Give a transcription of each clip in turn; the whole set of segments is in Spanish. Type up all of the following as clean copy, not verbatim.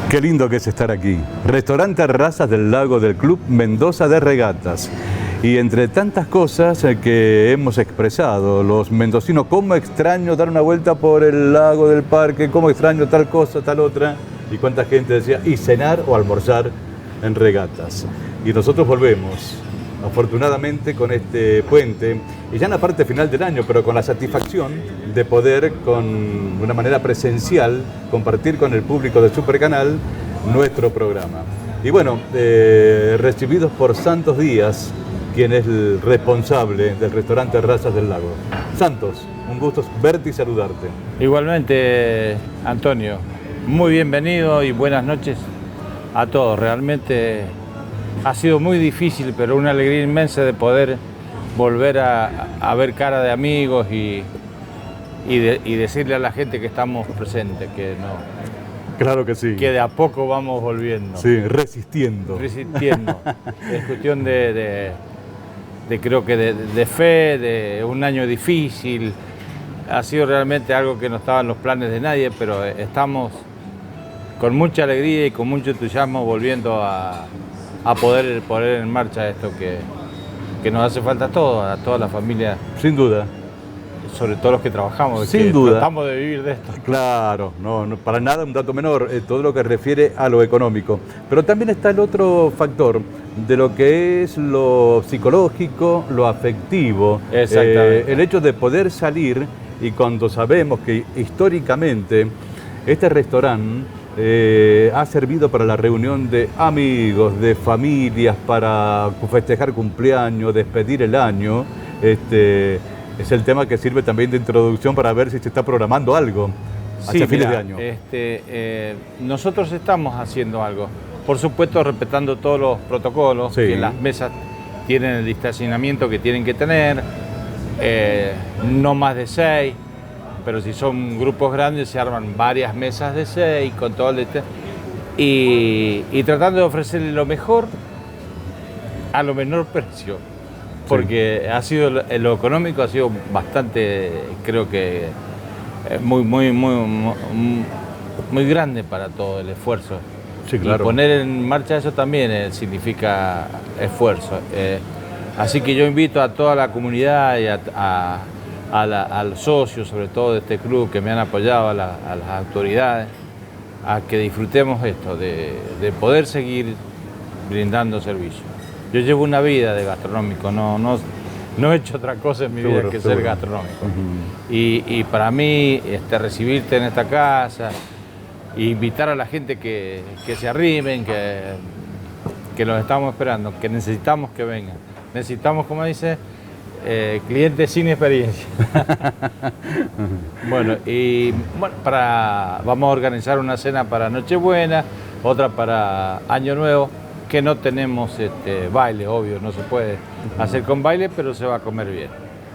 Qué lindo que es estar aquí. Restaurante Terrazas del Lago del Club Mendoza de Regatas. Y entre tantas cosas que hemos expresado, los mendocinos, cómo extraño dar una vuelta por el lago del parque, cómo extraño tal cosa, tal otra, y cuánta gente decía, y cenar o almorzar en Regatas. Y nosotros volvemos, afortunadamente, con este puente, y ya en la parte final del año, pero con la satisfacción de poder, con una manera presencial, compartir con el público de Supercanal nuestro programa. Y bueno, recibidos por Santos Díaz, quien es el responsable del restaurante Terrazas del Lago. Santos, un gusto verte y saludarte. Igualmente, Antonio, muy bienvenido y buenas noches a todos. Realmente ha sido muy difícil, pero una alegría inmensa de poder volver a ver cara de amigos y decirle a la gente que estamos presentes, que no. Claro que sí. Que de a poco vamos volviendo. Sí, resistiendo. Resistiendo. Es cuestión creo que de fe, de un año difícil. Ha sido realmente algo que no estaba en los planes de nadie, pero estamos con mucha alegría y con mucho entusiasmo volviendo a poder poner en marcha esto que nos hace falta a todos, a toda la familia. Sin duda. Sobre todo los que trabajamos, sin que duda. Tratamos de vivir de esto. Claro, no, para nada un dato menor, todo lo que refiere a lo económico. Pero también está el otro factor de lo que es lo psicológico, lo afectivo. Exactamente. El hecho de poder salir, y cuando sabemos que históricamente este restaurante ha servido para la reunión de amigos, de familias, para festejar cumpleaños, despedir el año, es el tema que sirve también de introducción para ver si se está programando algo hacia fines de año. Nosotros estamos haciendo algo, por supuesto respetando todos los protocolos, sí. Que las mesas tienen el distanciamiento que tienen que tener, no más de 6, pero si son grupos grandes se arman varias mesas de 6 con todo el y tratando de ofrecerle lo mejor a lo menor precio. Porque ha sido, lo económico ha sido bastante, creo que muy grande para todo el esfuerzo. Sí, claro. Y poner en marcha eso también significa esfuerzo. Así que yo invito a toda la comunidad y a los socios, sobre todo de este club, que me han apoyado, a las autoridades, a que disfrutemos esto, de poder seguir brindando servicio. Yo llevo una vida de gastronómico, no he hecho otra cosa en mi vida que ser gastronómico. Y para mí, recibirte en esta casa, e invitar a la gente que se arrimen, que los estamos esperando, que necesitamos que vengan. Necesitamos, como dice, clientes sin experiencia. Bueno, vamos a organizar una cena para Nochebuena, otra para Año Nuevo, que no tenemos baile, obvio, no se puede hacer con baile, pero se va a comer bien.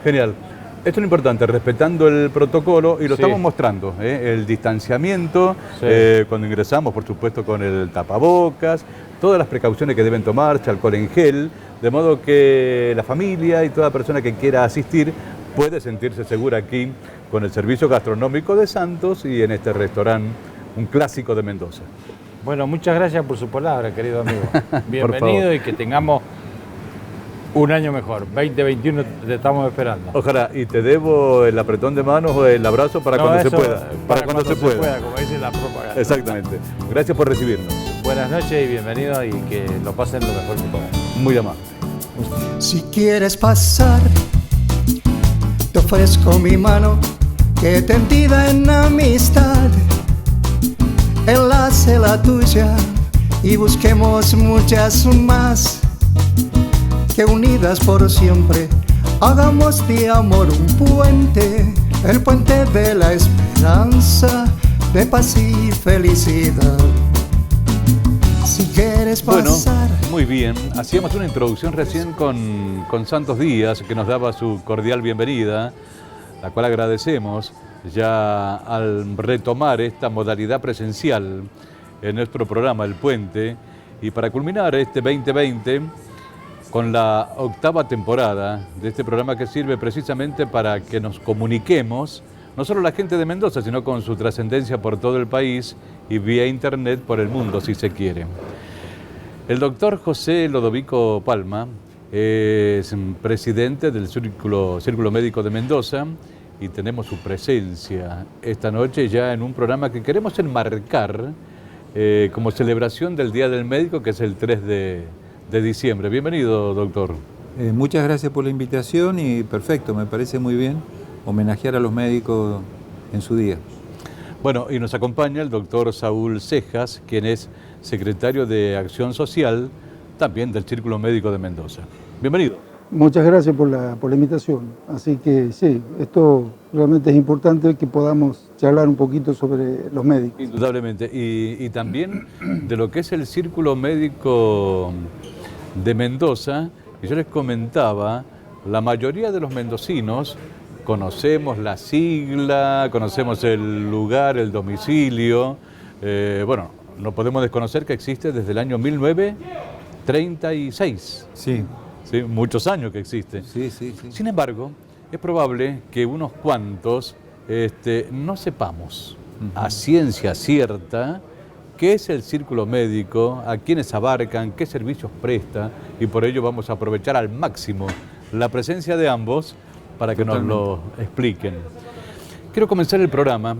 Genial. Esto es lo importante, respetando el protocolo, y lo estamos mostrando, el distanciamiento, cuando ingresamos, por supuesto, con el tapabocas, todas las precauciones que deben tomarse, alcohol en gel, de modo que la familia y toda persona que quiera asistir puede sentirse segura aquí con el servicio gastronómico de Santos y en este restaurante, un clásico de Mendoza. Bueno, muchas gracias por su palabra, querido amigo. Bienvenido y que tengamos un año mejor. 2021 te estamos esperando. Ojalá, y te debo el apretón de manos o el abrazo para cuando se pueda. Para cuando se pueda, como dice la propaganda. Exactamente. Gracias por recibirnos. Buenas noches y bienvenido, y que lo pasen lo mejor que puedan. Muy amable. Si quieres pasar, te ofrezco mi mano que tendida en amistad. Enlace la tuya y busquemos muchas más, que unidas por siempre hagamos de amor un puente, el puente de la esperanza, de paz y felicidad. Si quieres pasar. Bueno, muy bien. Hacíamos una introducción recién con Santos Díaz, que nos daba su cordial bienvenida, la cual agradecemos ya al retomar esta modalidad presencial en nuestro programa El Puente, y para culminar este 2020 con la 8ª temporada de este programa, que sirve precisamente para que nos comuniquemos no solo la gente de Mendoza, sino con su trascendencia por todo el país y vía internet por el mundo, si se quiere. El doctor José Lodovico Palma es presidente del Círculo Médico de Mendoza y tenemos su presencia esta noche ya en un programa que queremos enmarcar como celebración del Día del Médico, que es el 3 de diciembre. Bienvenido, doctor. Muchas gracias por la invitación y perfecto, me parece muy bien homenajear a los médicos en su día. Bueno, y nos acompaña el doctor Saúl Cejas, quien es secretario de Acción Social, también del Círculo Médico de Mendoza. Bienvenido. Muchas gracias por la invitación. Así que sí, esto realmente es importante que podamos charlar un poquito sobre los médicos. Indudablemente. Y también de lo que es el Círculo Médico de Mendoza, y yo les comentaba, la mayoría de los mendocinos conocemos la sigla, conocemos el lugar, el domicilio. Bueno, no podemos desconocer que existe desde el año 1936. Sí. Sí, muchos años que existe. Sí. Sin embargo, es probable que unos cuantos no sepamos a ciencia cierta qué es el Círculo Médico, a quiénes abarcan, qué servicios presta, y por ello vamos a aprovechar al máximo la presencia de ambos para que nos lo expliquen. Quiero comenzar el programa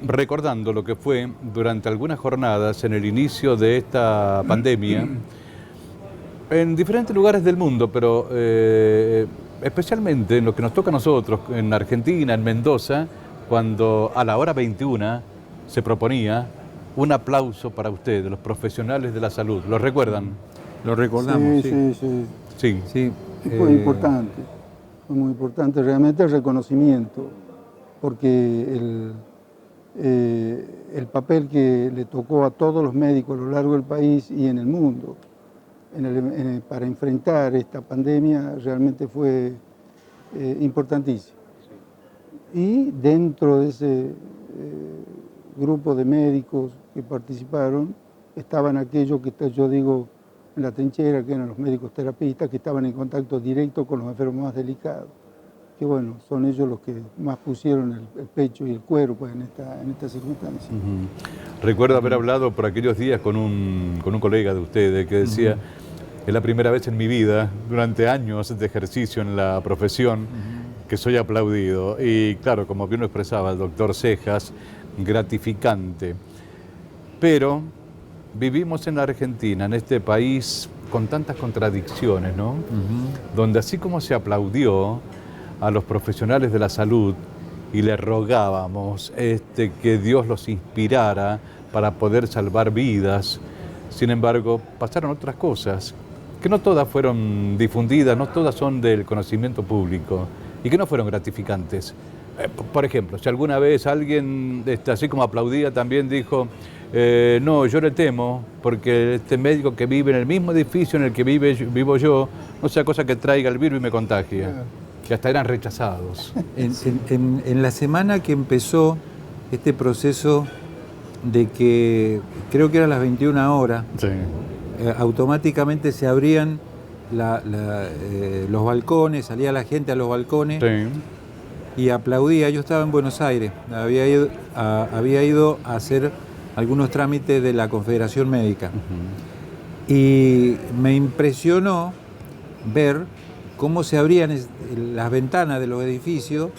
recordando lo que fue durante algunas jornadas en el inicio de esta pandemia en diferentes lugares del mundo, pero especialmente en lo que nos toca a nosotros, en Argentina, en Mendoza, cuando a la hora 21 se proponía un aplauso para ustedes, los profesionales de la salud. ¿Lo recuerdan? Lo recordamos, Sí. Fue importante. Fue muy importante realmente el reconocimiento, porque el papel que le tocó a todos los médicos a lo largo del país y en el mundo para enfrentar esta pandemia realmente fue importantísimo. Y dentro de ese grupo de médicos que participaron estaban aquellos que yo digo en la trinchera, que eran los médicos terapistas, que estaban en contacto directo con los enfermos más delicados, que bueno, son ellos los que más pusieron el pecho y el cuerpo en esta circunstancia. Recuerdo haber hablado por aquellos días con un colega de ustedes que decía, es la primera vez en mi vida, durante años de ejercicio en la profesión, que soy aplaudido. Y claro, como bien lo expresaba el doctor Cejas, gratificante. Pero vivimos en la Argentina, en este país con tantas contradicciones, ¿no? Donde así como se aplaudió a los profesionales de la salud y le rogábamos que Dios los inspirara para poder salvar vidas, sin embargo, pasaron otras cosas que no todas fueron difundidas, no todas son del conocimiento público y que no fueron gratificantes. Por ejemplo, si alguna vez alguien, así como aplaudía, también dijo, no, yo le temo porque este médico que vive en el mismo edificio en el que vivo yo, no sea cosa que traiga el virus y me contagie. Que hasta eran rechazados. En la semana que empezó este proceso de que, creo que eran las 21 horas, automáticamente se abrían los balcones, salía la gente a los balcones y aplaudía. Yo estaba en Buenos Aires, había ido a hacer algunos trámites de la Confederación Médica y me impresionó ver cómo se abrían las ventanas de los edificios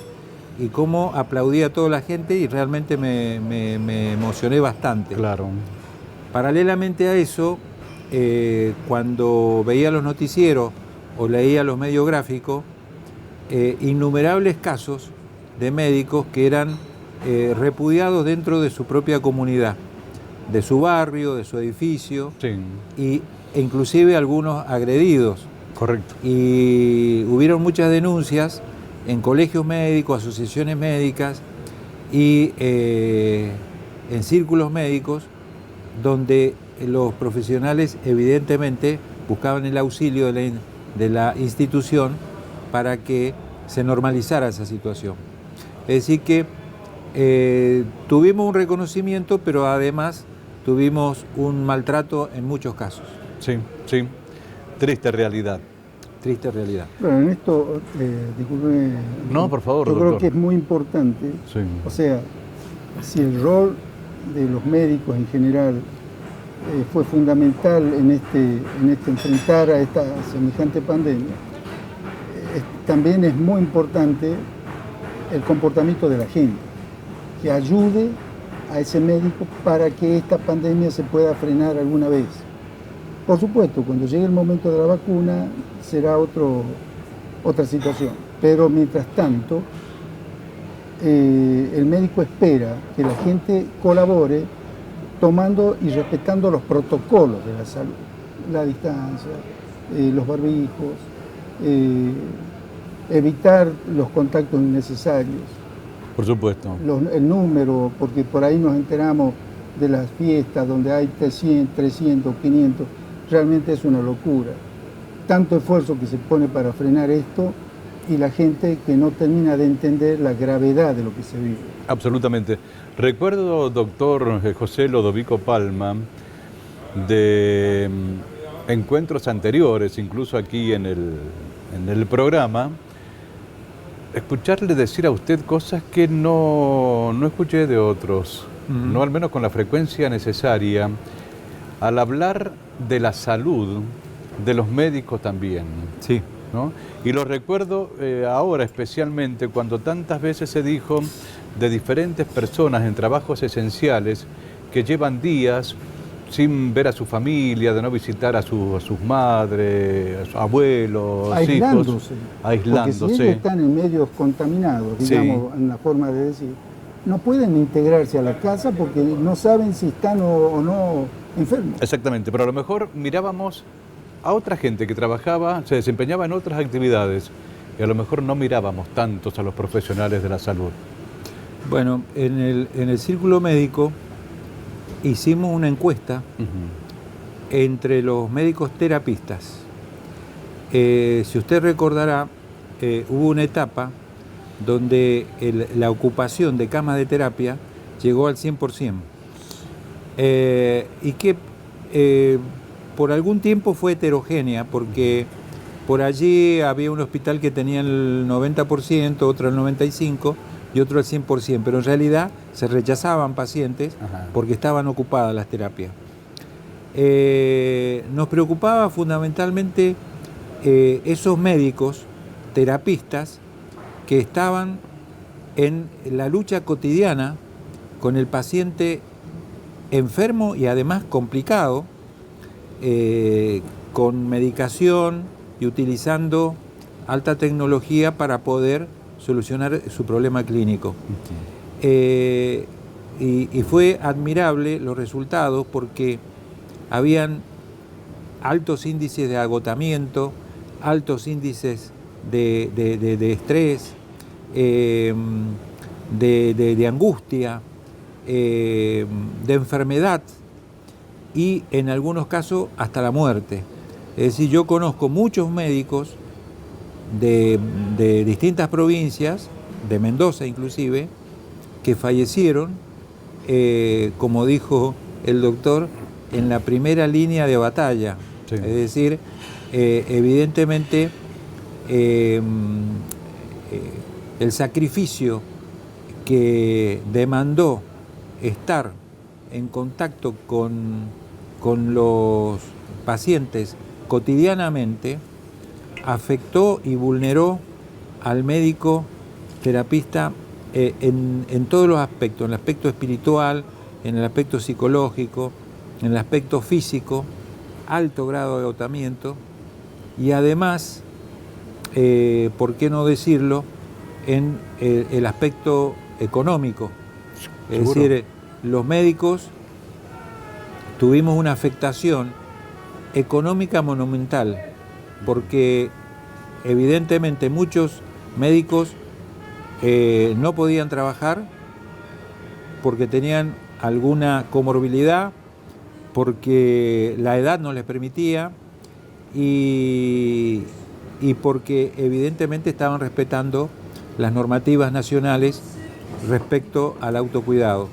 y cómo aplaudía toda la gente, y realmente me emocioné bastante. Claro. Paralelamente a eso, cuando veía los noticieros o leía los medios gráficos, innumerables casos de médicos que eran repudiados dentro de su propia comunidad, de su barrio, de su edificio, e inclusive algunos agredidos. Correcto. Y hubieron muchas denuncias en colegios médicos, asociaciones médicas y en círculos médicos, donde los profesionales evidentemente buscaban el auxilio de la institución para que se normalizara esa situación. Es decir que tuvimos un reconocimiento, pero además tuvimos un maltrato en muchos casos. Sí, triste realidad. triste realidad. Bueno, en esto, disculpe. No, por favor, yo doctor. creo que es muy importante. Sí. O sea, si el rol de los médicos en general fue fundamental en este enfrentar a esta semejante pandemia, también es muy importante el comportamiento de la gente, que ayude a ese médico para que esta pandemia se pueda frenar alguna vez. Por supuesto, cuando llegue el momento de la vacuna será otra situación, pero mientras tanto el médico espera que la gente colabore tomando y respetando los protocolos de la salud, la distancia, los barbijos, evitar los contactos innecesarios. Por supuesto. El número, porque por ahí nos enteramos de las fiestas donde hay 300, 500, realmente es una locura. Tanto esfuerzo que se pone para frenar esto y la gente que no termina de entender la gravedad de lo que se vive. Absolutamente. Recuerdo, doctor José Lodovico Palma, de encuentros anteriores, incluso aquí en el programa, escucharle decir a usted cosas que no escuché de otros, no al menos con la frecuencia necesaria, al hablar de la salud de los médicos también. Sí. ¿No? Y lo recuerdo ahora especialmente cuando tantas veces se dijo de diferentes personas en trabajos esenciales que llevan días sin ver a su familia, de no visitar a sus madres, a sus abuelos, aislándose, hijos, aislándose. Porque si ellos están en medios contaminados, digamos, en la forma de decir, no pueden integrarse a la casa porque no saben si están o no enfermos. Exactamente, pero a lo mejor mirábamos a otra gente que trabajaba, se desempeñaba en otras actividades y a lo mejor no mirábamos tantos a los profesionales de la salud. Bueno, en el círculo médico hicimos una encuesta entre los médicos terapistas. Si usted recordará, hubo una etapa donde la ocupación de camas de terapia llegó al 100%. Y que por algún tiempo fue heterogénea, porque por allí había un hospital que tenía el 90%, otro el 95% y otro el 100%, pero en realidad se rechazaban pacientes porque estaban ocupadas las terapias. Nos preocupaba fundamentalmente esos médicos terapistas que estaban en la lucha cotidiana con el paciente enfermo y además complicado, con medicación y utilizando alta tecnología para poder solucionar su problema clínico. Y fue admirable los resultados porque habían altos índices de agotamiento, altos índices de estrés, de angustia, de enfermedad y en algunos casos hasta la muerte. Es decir, yo conozco muchos médicos de distintas provincias, de Mendoza inclusive, que fallecieron, como dijo el doctor, en la primera línea de batalla. Sí. Es decir, evidentemente el sacrificio que demandó estar en contacto con los pacientes cotidianamente afectó y vulneró al médico terapista en todos los aspectos, en el aspecto espiritual, en el aspecto psicológico, en el aspecto físico, alto grado de agotamiento y además, ¿por qué no decirlo?, en el aspecto económico. Es decir, los médicos tuvimos una afectación económica monumental, porque evidentemente muchos médicos no podían trabajar porque tenían alguna comorbilidad, porque la edad no les permitía y porque evidentemente estaban respetando las normativas nacionales respecto al autocuidado.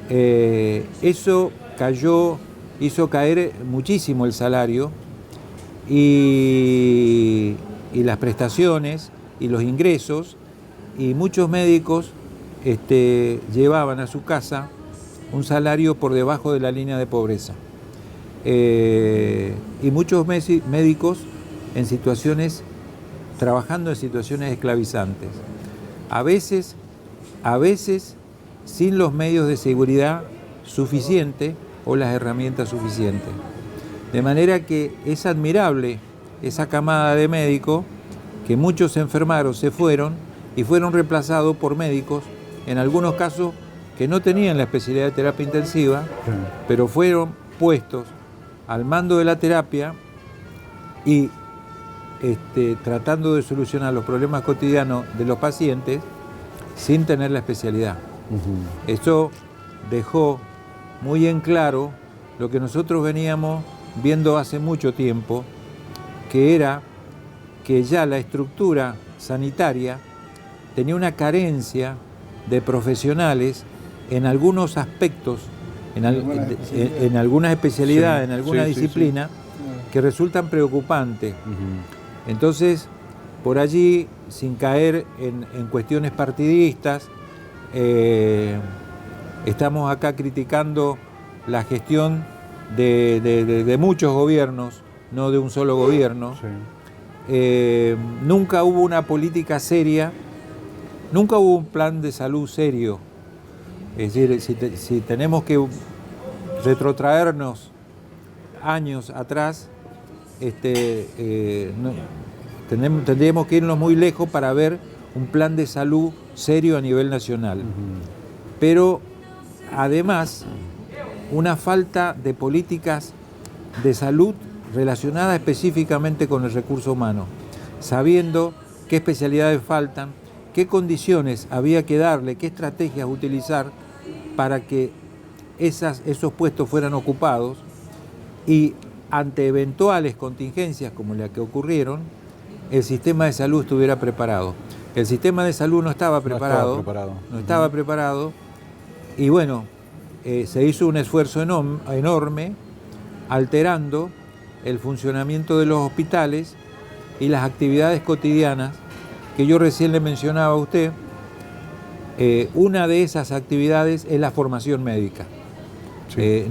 Eso hizo caer muchísimo el salario y las prestaciones y los ingresos, y muchos médicos llevaban a su casa un salario por debajo de la línea de pobreza. Y muchos médicos trabajando en situaciones esclavizantes. A veces sin los medios de seguridad suficientes o las herramientas suficientes. De manera que es admirable esa camada de médicos que muchos se enfermaron, se fueron y fueron reemplazados por médicos, en algunos casos que no tenían la especialidad de terapia intensiva, pero fueron puestos al mando de la terapia y tratando de solucionar los problemas cotidianos de los pacientes sin tener la especialidad. Eso dejó muy en claro lo que nosotros veníamos viendo hace mucho tiempo, que era que ya la estructura sanitaria tenía una carencia de profesionales en algunos aspectos, en algunas especialidades, en alguna disciplina, que resultan preocupantes. Entonces, por allí, sin caer en cuestiones partidistas, estamos acá criticando la gestión de muchos gobiernos, no de un solo gobierno. Nunca hubo una política seria, nunca hubo un plan de salud serio. Es decir, si tenemos que retrotraernos años atrás, tendríamos que irnos muy lejos para ver un plan de salud serio a nivel nacional. Pero además, una falta de políticas de salud relacionadas específicamente con el recurso humano, sabiendo qué especialidades faltan, qué condiciones había que darle, qué estrategias utilizar para que esos puestos fueran ocupados, y ante eventuales contingencias como las que ocurrieron, el sistema de salud estuviera preparado. El sistema de salud no estaba preparado. Y bueno, se hizo un esfuerzo enorme, alterando el funcionamiento de los hospitales y las actividades cotidianas que yo recién le mencionaba a usted. Una de esas actividades es la formación médica.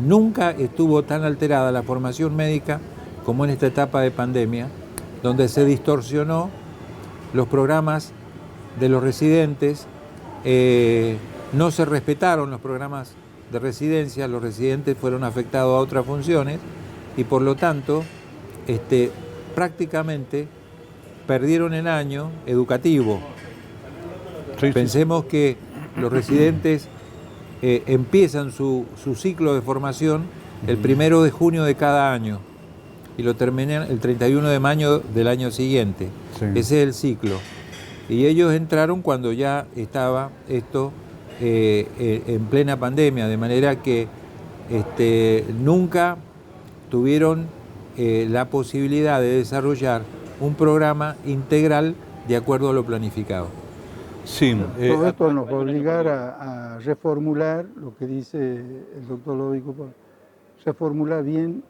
Nunca estuvo tan alterada la formación médica como en esta etapa de pandemia, donde se distorsionó los programas de los residentes, no se respetaron los programas de residencia, los residentes fueron afectados a otras funciones y por lo tanto prácticamente perdieron el año educativo. Pensemos que los residentes empiezan su ciclo de formación el 1 de junio de cada año y lo terminan el 31 de mayo del año siguiente. Ese es el ciclo. Y ellos entraron cuando ya estaba esto en plena pandemia, de manera que nunca tuvieron la posibilidad de desarrollar un programa integral de acuerdo a lo planificado. Todo esto nos va a obligar a reformular lo que dice el doctor Lodovico, reformular bien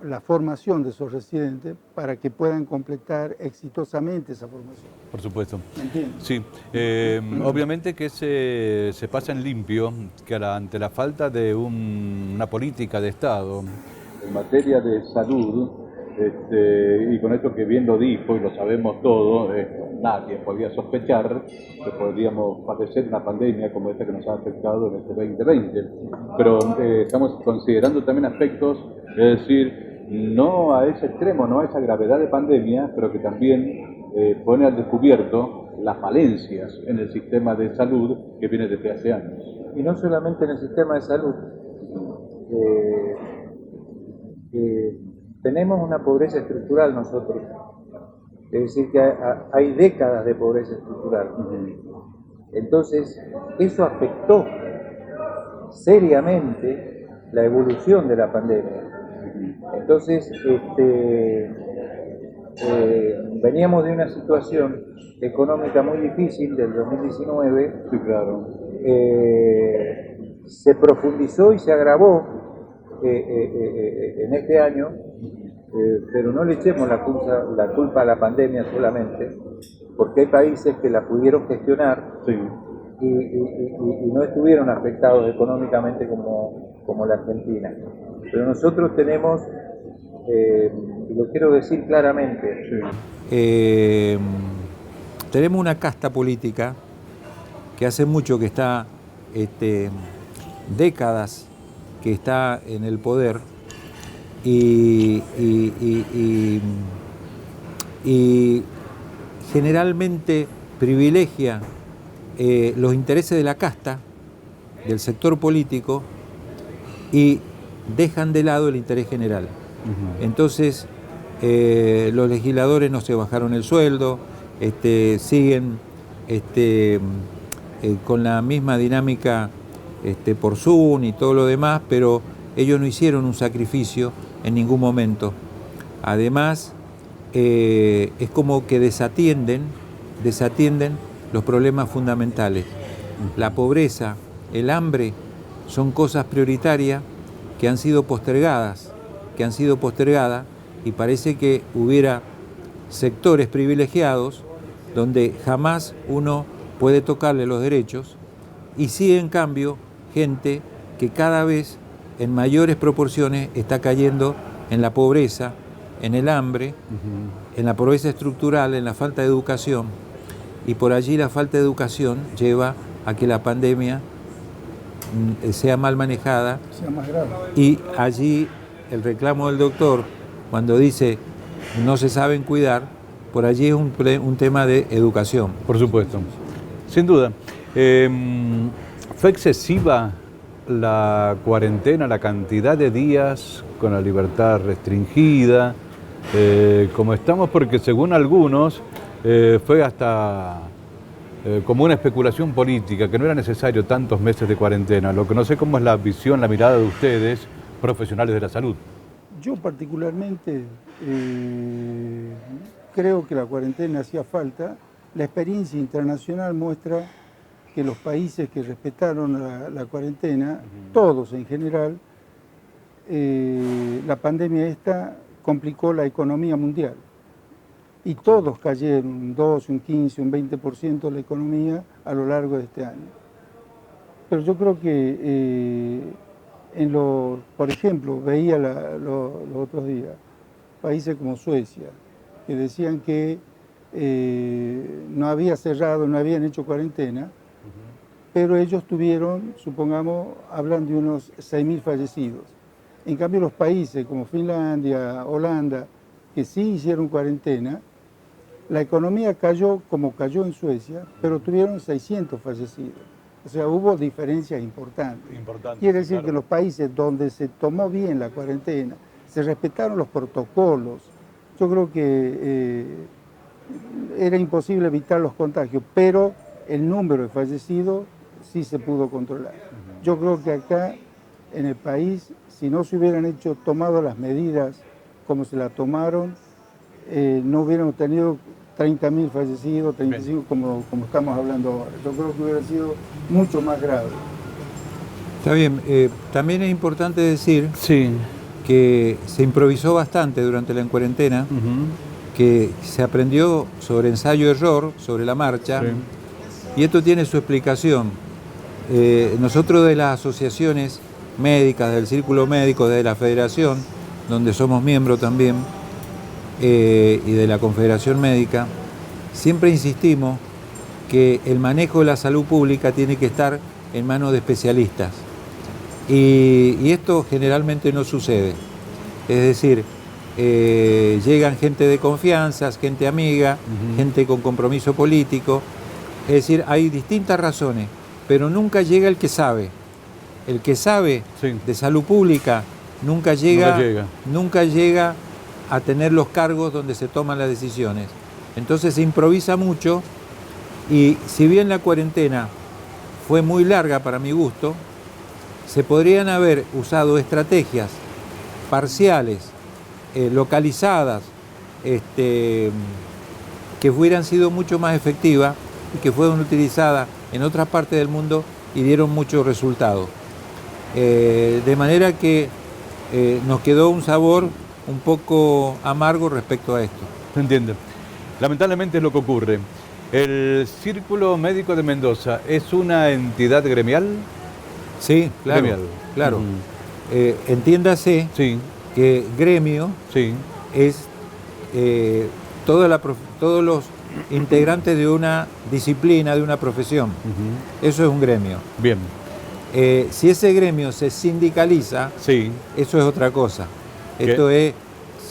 la formación de esos residentes para que puedan completar exitosamente esa formación. Por supuesto. ¿Me entiendes? Sí, obviamente que se pasa en limpio que ante la falta de una política de Estado en materia de salud, y con esto que bien lo dijo y lo sabemos todos, nadie podía sospechar que podríamos padecer una pandemia como esta que nos ha afectado en este 2020. Pero estamos considerando también aspectos, es decir, no a ese extremo, no a esa gravedad de pandemia, pero que también pone al descubierto las falencias en el sistema de salud que viene desde hace años. Y no solamente en el sistema de salud. Tenemos una pobreza estructural nosotros, es decir, que hay décadas de pobreza estructural. Entonces, eso afectó seriamente la evolución de la pandemia. Entonces, veníamos de una situación económica muy difícil del 2019. Sí, claro. Se profundizó y se agravó en este año pero no le echemos la culpa a la pandemia solamente, porque hay países que la pudieron gestionar Sí. y no estuvieron afectados económicamente como la Argentina. Pero nosotros tenemos, y lo quiero decir claramente, tenemos una casta política que hace mucho que está, décadas que está en el poder y generalmente privilegia los intereses de la casta, del sector político, y dejan de lado el interés general. Entonces, los legisladores no se bajaron el sueldo, siguen con la misma dinámica por Zoom y todo lo demás, pero ellos no hicieron un sacrificio en ningún momento. Además, es como que desatienden los problemas fundamentales. La pobreza, el hambre, son cosas prioritarias que han sido postergadas, y parece que hubiera sectores privilegiados donde jamás uno puede tocarle los derechos, y sí, en cambio, gente que cada vez en mayores proporciones está cayendo en la pobreza, en el hambre, en la pobreza estructural, en la falta de educación, y por allí la falta de educación lleva a que la pandemia sea mal manejada, sea más grave. Y allí el reclamo del doctor, cuando dice no se saben cuidar, por allí es un tema de educación. Por supuesto, sin duda. ¿Fue excesiva la cuarentena, la cantidad de días con la libertad restringida, como estamos? Porque según algunos fue hasta como una especulación política, que no era necesario tantos meses de cuarentena. Lo que no sé cómo es la visión, la mirada de ustedes, profesionales de la salud. Yo particularmente creo que la cuarentena hacía falta. La experiencia internacional muestra que los países que respetaron la cuarentena, todos en general, la pandemia esta complicó la economía mundial. Y todos cayeron un 12, un 15, un 20% de la economía a lo largo de este año. Pero yo creo que por ejemplo, veía los otros días países como Suecia, que decían que no había cerrado, no habían hecho cuarentena, pero ellos tuvieron, supongamos, hablan de unos 6.000 fallecidos. En cambio, los países como Finlandia, Holanda, que sí hicieron cuarentena, la economía cayó como cayó en Suecia, pero tuvieron 600 fallecidos. O sea, hubo diferencias importantes. Quiere decir que en los países donde se tomó bien la cuarentena, se respetaron los protocolos, yo creo que era imposible evitar los contagios, pero el número de fallecidos sí se pudo controlar. Yo creo que acá, en el país, si no se hubieran tomado las medidas como se las tomaron, no hubiéramos tenido 30.000 fallecidos, 35 como estamos hablando ahora. Yo creo que hubiera sido mucho más grave. Está bien, también es importante decir que se improvisó bastante durante la cuarentena, que se aprendió sobre ensayo-error, sobre la marcha, y esto tiene su explicación. Nosotros de las asociaciones médicas, del Círculo Médico, de la Federación, donde somos miembros también, y de la Confederación Médica, siempre insistimos que el manejo de la salud pública tiene que estar en manos de especialistas. Y esto generalmente no sucede. Es decir, llegan gente de confianza, gente amiga, gente con compromiso político. Es decir, hay distintas razones, pero nunca llega el que sabe. El que sabe de salud pública nunca llega a tener los cargos donde se toman las decisiones. Entonces se improvisa mucho, y si bien la cuarentena fue muy larga para mi gusto, se podrían haber usado estrategias parciales, localizadas, que hubieran sido mucho más efectivas y que fueron utilizadas en otras partes del mundo y dieron muchos resultados. De manera que nos quedó un sabor un poco amargo respecto a esto. ¿Se entiende? Lamentablemente es lo que ocurre. ¿El Círculo Médico de Mendoza es una entidad gremial? Sí, claro. Gremial. Claro. Entiéndase Sí, que gremio sí, es todos los integrantes de una disciplina, de una profesión. Eso es un gremio. bien, Si ese gremio se sindicaliza, sí, eso es otra cosa. Esto es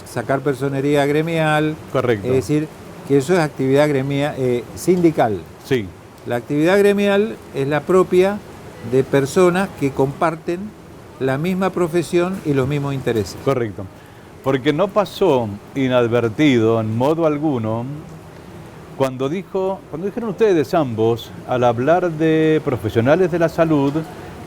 sacar personería gremial, correcto. es decir, que eso es actividad gremial, sindical. Sí, La actividad gremial es la propia de personas que comparten la misma profesión y los mismos intereses. correcto. Porque no pasó inadvertido en modo alguno cuando dijeron ustedes ambos, al hablar de profesionales de la salud,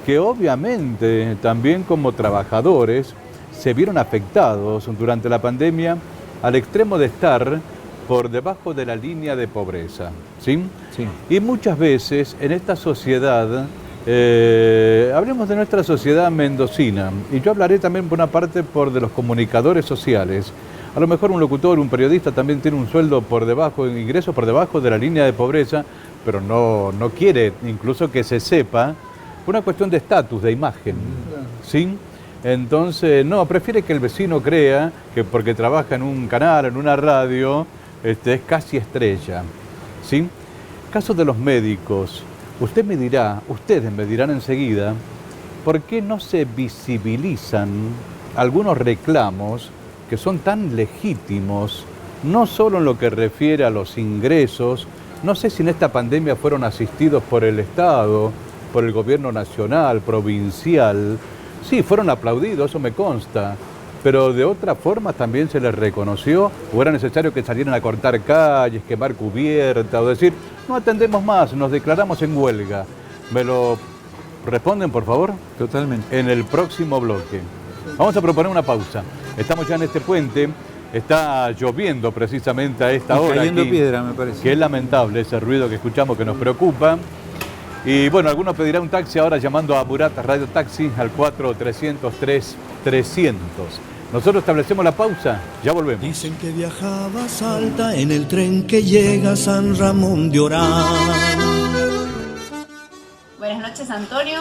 que obviamente también como trabajadores se vieron afectados durante la pandemia al extremo de estar por debajo de la línea de pobreza, ¿sí? Sí. Y muchas veces en esta sociedad, hablemos de nuestra sociedad mendocina, y yo hablaré también por una parte de los comunicadores sociales. A lo mejor un locutor, un periodista también tiene un sueldo por debajo, ingresos por debajo de la línea de pobreza, pero no quiere incluso que se sepa, una cuestión de estatus, de imagen, ¿sí? Entonces, prefiere que el vecino crea que porque trabaja en un canal, en una radio, es casi estrella, ¿sí? Caso de los médicos, ustedes me dirán enseguida, ¿por qué no se visibilizan algunos reclamos que son tan legítimos, no solo en lo que refiere a los ingresos? No sé si en esta pandemia fueron asistidos por el Estado, por el gobierno nacional, provincial. Sí, fueron aplaudidos, eso me consta, pero de otra forma también se les reconoció, o era necesario que salieran a cortar calles, quemar cubierta, o decir, no atendemos más, nos declaramos en huelga. ¿Me lo responden, por favor? Totalmente. En el próximo bloque. Vamos a proponer una pausa. Estamos ya en este puente, está lloviendo precisamente a esta hora. Cayendo aquí, piedra, me parece. que es lamentable ese ruido que escuchamos que nos preocupa. Y bueno, algunos pedirán un taxi ahora llamando a Murat Radio Taxi al 4-303-300. Nosotros establecemos la pausa, ya volvemos. Dicen que viajaba a Salta en el tren que llega a San Ramón de Orán. Buenas noches, Antonio.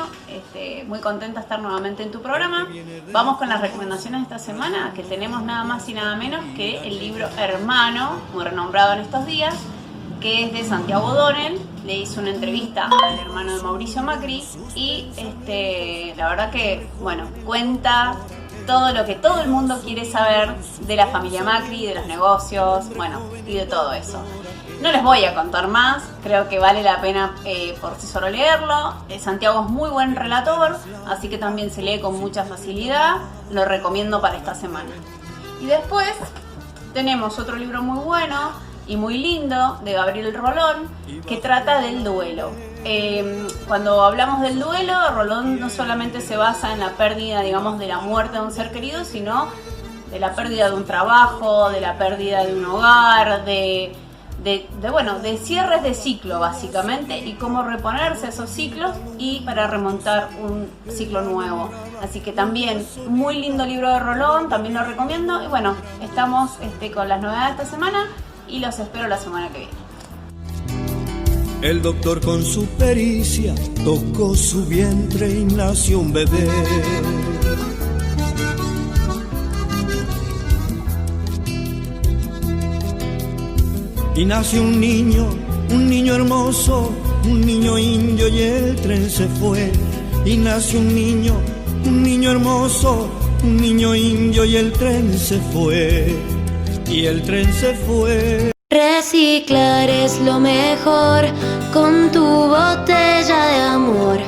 Muy contenta de estar nuevamente en tu programa. Vamos con las recomendaciones de esta semana, que tenemos nada más y nada menos que el libro Hermano, muy renombrado en estos días, que es de Santiago O'Donnell. Le hizo una entrevista al hermano de Mauricio Macri y la verdad que, bueno, cuenta todo lo que todo el mundo quiere saber de la familia Macri, de los negocios, bueno, y de todo eso. No les voy a contar más, creo que vale la pena por sí solo leerlo. Santiago es muy buen relator, así que también se lee con mucha facilidad, lo recomiendo para esta semana. Y después tenemos otro libro muy bueno y muy lindo de Gabriel Rolón, que trata del duelo. Cuando hablamos del duelo, Rolón no solamente se basa en la pérdida, digamos, de la muerte de un ser querido, sino de la pérdida de un trabajo, de la pérdida de un hogar, de cierres de ciclo básicamente, y cómo reponerse a esos ciclos y para remontar un ciclo nuevo. Así que también muy lindo libro de Rolón, también lo recomiendo. Y bueno, estamos con las novedades de esta semana y los espero la semana que viene. El doctor con su pericia tocó su vientre y nació un bebé. Y nació un niño hermoso, un niño indio, y el tren se fue. Y nació un niño hermoso, un niño indio, y el tren se fue. Y el tren se fue. Reciclar es lo mejor, con tu botella de amor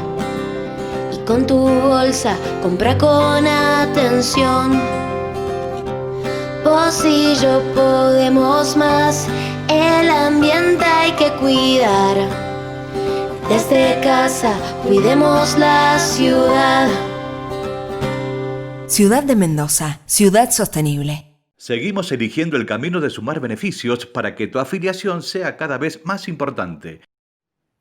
y con tu bolsa, compra con atención. Vos y yo podemos más, el ambiente hay que cuidar. Desde casa cuidemos la ciudad. Ciudad de Mendoza, ciudad sostenible. Seguimos eligiendo el camino de sumar beneficios para que tu afiliación sea cada vez más importante.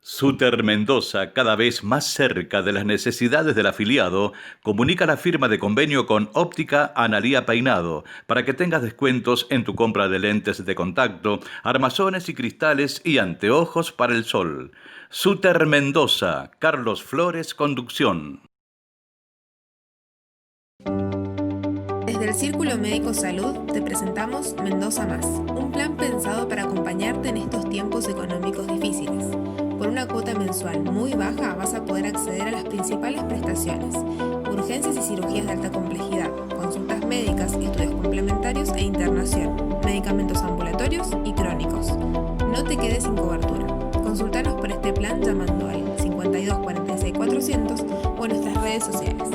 Suter Mendoza, cada vez más cerca de las necesidades del afiliado, comunica la firma de convenio con Óptica Analía Peinado para que tengas descuentos en tu compra de lentes de contacto, armazones y cristales y anteojos para el sol. Suter Mendoza, Carlos Flores, conducción. Desde el Círculo Médico Salud te presentamos Mendoza Más, un plan pensado para acompañarte en estos tiempos económicos difíciles. Por una cuota mensual muy baja vas a poder acceder a las principales prestaciones: urgencias y cirugías de alta complejidad, consultas médicas, estudios complementarios e internación, medicamentos ambulatorios y crónicos. No te quedes sin cobertura. Consultanos por este plan llamando al 52 46 400 o en nuestras redes sociales.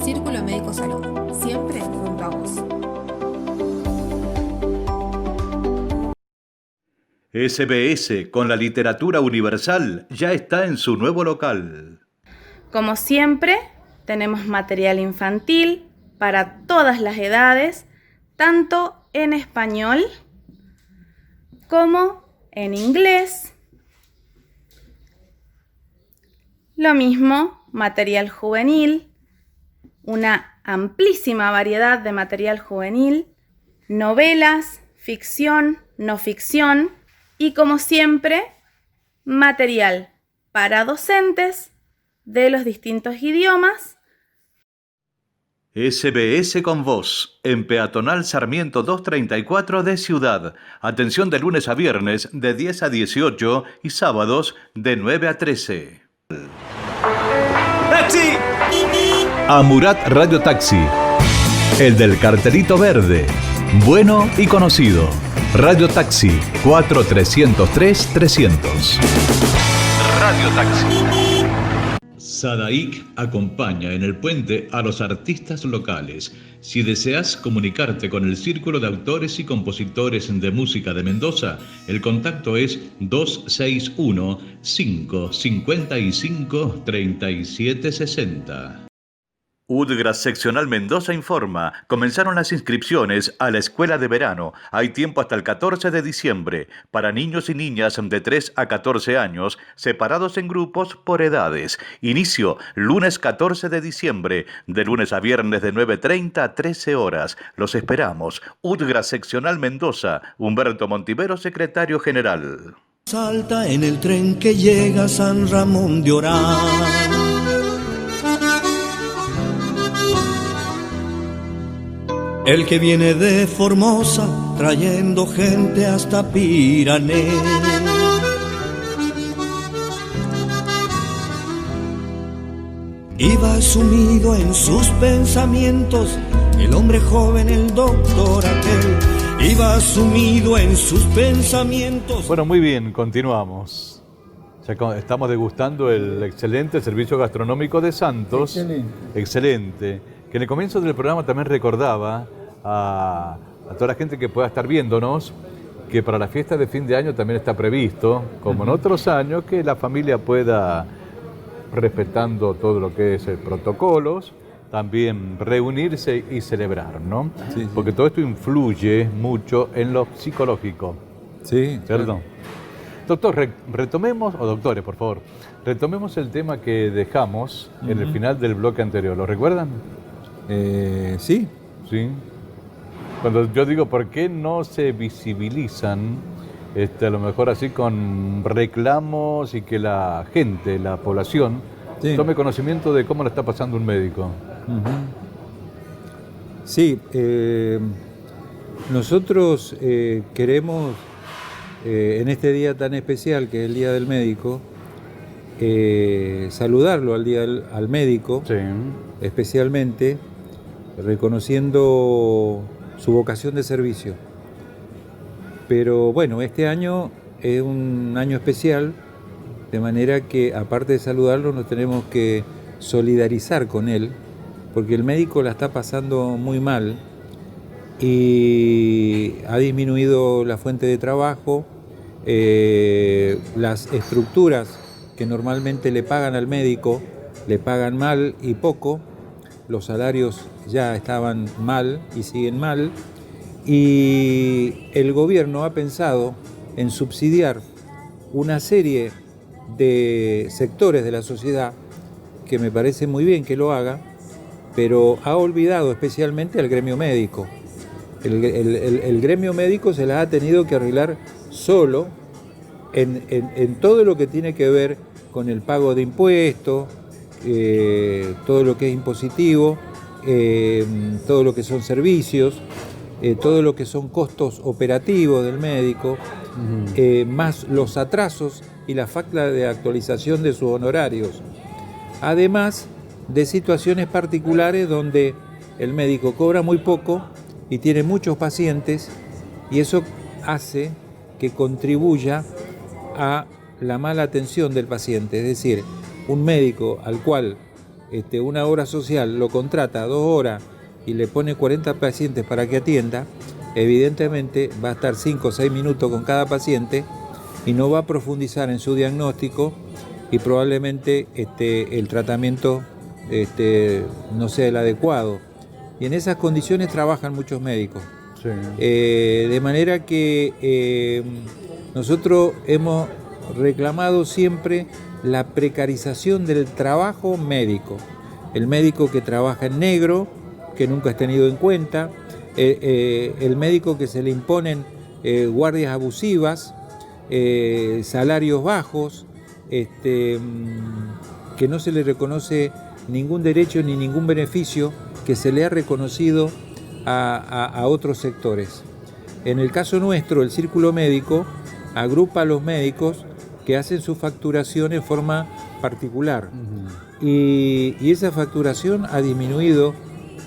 Círculo Médico Salud, siempre junto a vos. SBS, con la literatura universal, ya está en su nuevo local. Como siempre, tenemos material infantil para todas las edades, tanto en español como en inglés. Lo mismo, material juvenil, una amplísima variedad de material juvenil, novelas, ficción, no ficción y, como siempre, material para docentes de los distintos idiomas. SBS con vos, en Peatonal Sarmiento 234 de Ciudad. Atención de lunes a viernes de 10 a 18 y sábados de 9 a 13. ¡Taxi! Amurat Radio Taxi, el del cartelito verde, bueno y conocido. Radio Taxi 4303-300. Radio Taxi. Sadaic acompaña en el puente a los artistas locales. Si deseas comunicarte con el Círculo de Autores y Compositores de Música de Mendoza, el contacto es 261-555-3760. UDGRAS Seccional Mendoza informa, comenzaron las inscripciones a la escuela de verano. Hay tiempo hasta el 14 de diciembre para niños y niñas de 3 a 14 años, separados en grupos por edades. Inicio lunes 14 de diciembre, de lunes a viernes de 9:30 a 13 horas. Los esperamos. UDGRAS Seccional Mendoza, Humberto Montivero, secretario general. Salta en el tren que llega a San Ramón de Orán. El que viene de Formosa, trayendo gente hasta Pirané. Iba sumido en sus pensamientos, el hombre joven, el doctor aquel. Iba sumido en sus pensamientos. Bueno, muy bien, continuamos. Ya estamos degustando el excelente servicio gastronómico de Santos. Excelente. Que en el comienzo del programa también recordaba a toda la gente que pueda estar viéndonos que para la fiesta de fin de año también está previsto, como en otros años, que la familia pueda, respetando todo lo que es protocolos, también reunirse y celebrar, ¿no? Sí, sí. Porque todo esto influye mucho en lo psicológico. Sí. ¿Cierto? Claro. Doctor, retomemos, o doctores, por favor, retomemos el tema que dejamos en el final del bloque anterior. ¿Lo recuerdan? Sí. Sí. Cuando yo digo, ¿por qué no se visibilizan, a lo mejor así con reclamos y que la gente, la población, tome conocimiento de cómo le está pasando un médico? Sí, nosotros queremos, en este día tan especial que es el Día del Médico, saludarlo al médico, especialmente reconociendo su vocación de servicio. Pero bueno, este año es un año especial, de manera que aparte de saludarlo nos tenemos que solidarizar con él, porque el médico la está pasando muy mal y ha disminuido la fuente de trabajo, las estructuras que normalmente le pagan al médico le pagan mal y poco, los salarios ya estaban mal y siguen mal, y el gobierno ha pensado en subsidiar una serie de sectores de la sociedad, que me parece muy bien que lo haga, pero ha olvidado especialmente al gremio médico. El gremio médico se las ha tenido que arreglar solo en todo lo que tiene que ver con el pago de impuestos, todo lo que es impositivo, todo lo que son servicios, todo lo que son costos operativos del médico, más los atrasos y la falta de actualización de sus honorarios. Además de situaciones particulares donde el médico cobra muy poco y tiene muchos pacientes, y eso hace que contribuya a la mala atención del paciente. Es decir, un médico al cual una obra social lo contrata 2 horas y le pone 40 pacientes para que atienda, evidentemente va a estar 5 o 6 minutos con cada paciente y no va a profundizar en su diagnóstico, y probablemente el tratamiento no sea el adecuado. Y en esas condiciones trabajan muchos médicos. Sí. De manera que nosotros hemos reclamado siempre la precarización del trabajo médico. El médico que trabaja en negro, que nunca es tenido en cuenta, el médico que se le imponen guardias abusivas, salarios bajos, que no se le reconoce ningún derecho ni ningún beneficio que se le ha reconocido a otros sectores. En el caso nuestro, el Círculo Médico agrupa a los médicos que hacen su facturación en forma particular. Y esa facturación ha disminuido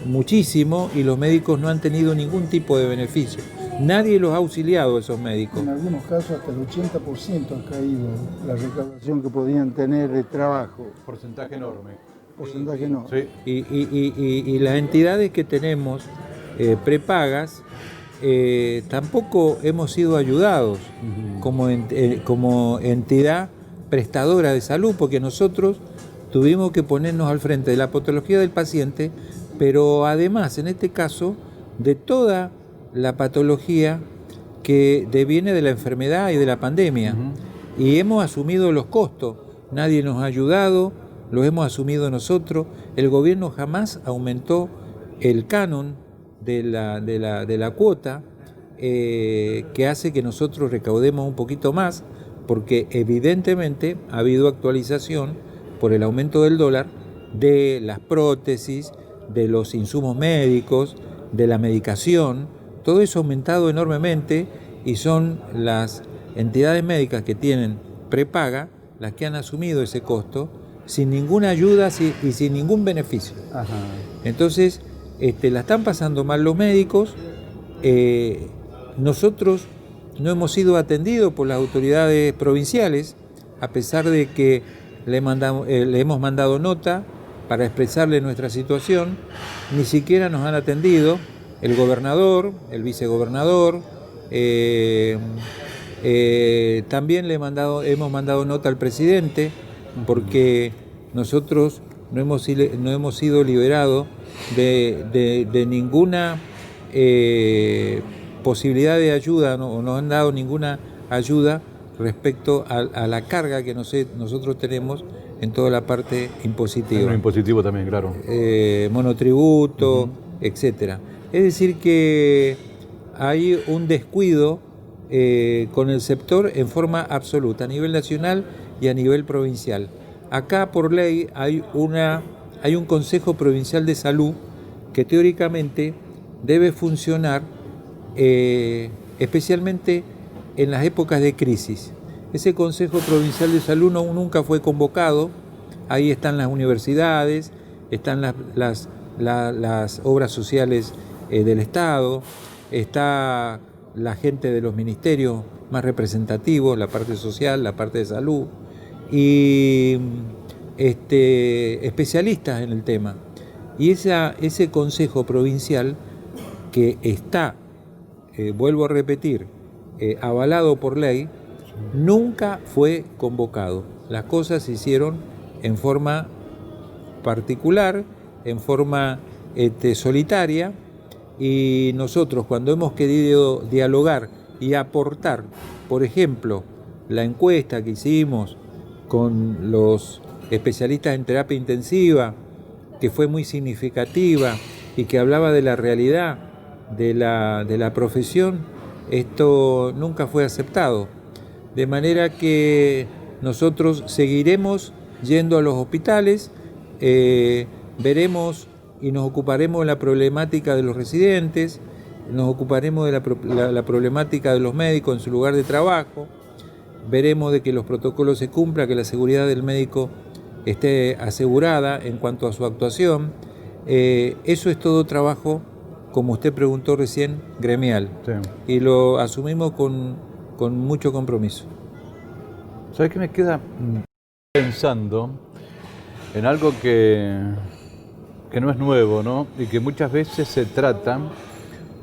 muchísimo y los médicos no han tenido ningún tipo de beneficio. Nadie los ha auxiliado, esos médicos. En algunos casos hasta el 80% ha caído la recaudación que podían tener de trabajo. Porcentaje enorme. Porcentaje enorme. Sí. Y las entidades que tenemos prepagas, tampoco hemos sido ayudados como entidad prestadora de salud, porque nosotros tuvimos que ponernos al frente de la patología del paciente, pero además, en este caso, de toda la patología que deviene de la enfermedad y de la pandemia. Y hemos asumido los costos. Nadie nos ha ayudado, los hemos asumido nosotros. El gobierno jamás aumentó el canon de la cuota, que hace que nosotros recaudemos un poquito más, porque evidentemente ha habido actualización por el aumento del dólar de las prótesis, de los insumos médicos, de la medicación. Todo eso ha aumentado enormemente y son las entidades médicas que tienen prepaga las que han asumido ese costo sin ninguna ayuda y sin ningún beneficio. Entonces, la están pasando mal los médicos. Nosotros no hemos sido atendidos por las autoridades provinciales, a pesar de que le hemos mandado nota para expresarle nuestra situación. Ni siquiera nos han atendido el gobernador, el vicegobernador. También hemos mandado nota al presidente, porque nosotros no hemos sido liberados de ninguna posibilidad de ayuda, no nos han dado ninguna ayuda respecto a la carga que nosotros tenemos en toda la parte impositiva. En lo impositivo también, claro. Monotributo, etcétera. Es decir, que hay un descuido con el sector en forma absoluta, a nivel nacional y a nivel provincial. Acá, por ley, hay un Consejo Provincial de Salud que teóricamente debe funcionar especialmente en las épocas de crisis. Ese Consejo Provincial de Salud nunca fue convocado. Ahí están las universidades, están las obras sociales del Estado, está la gente de los ministerios más representativos, la parte social, la parte de salud, y especialistas en el tema. Y ese Consejo Provincial, que está, vuelvo a repetir, avalado por ley, nunca fue convocado. Las cosas se hicieron en forma particular, en forma solitaria, y nosotros, cuando hemos querido dialogar y aportar, por ejemplo, la encuesta que hicimos con los especialistas en terapia intensiva, que fue muy significativa y que hablaba de la realidad de la profesión, esto nunca fue aceptado. De manera que nosotros seguiremos yendo a los hospitales, veremos y nos ocuparemos de la problemática de los residentes, nos ocuparemos de la problemática de los médicos en su lugar de trabajo, veremos de que los protocolos se cumplan, que la seguridad del médico esté asegurada en cuanto a su actuación. Eso es todo trabajo, como usted preguntó recién, gremial. Sí. Y lo asumimos con mucho compromiso. ¿Sabes qué me queda pensando en algo que no es nuevo, ¿no? Y que muchas veces se trata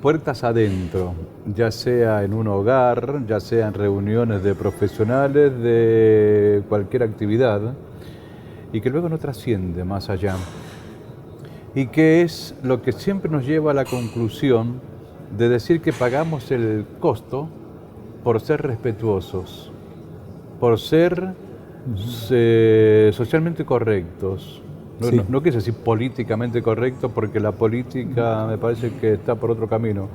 puertas adentro, ya sea en un hogar, ya sea en reuniones de profesionales, de cualquier actividad, y que luego no trasciende más allá. Y que es lo que siempre nos lleva a la conclusión de decir que pagamos el costo por ser respetuosos, por ser socialmente correctos. Sí. No quise decir políticamente correcto, porque la política me parece que está por otro camino,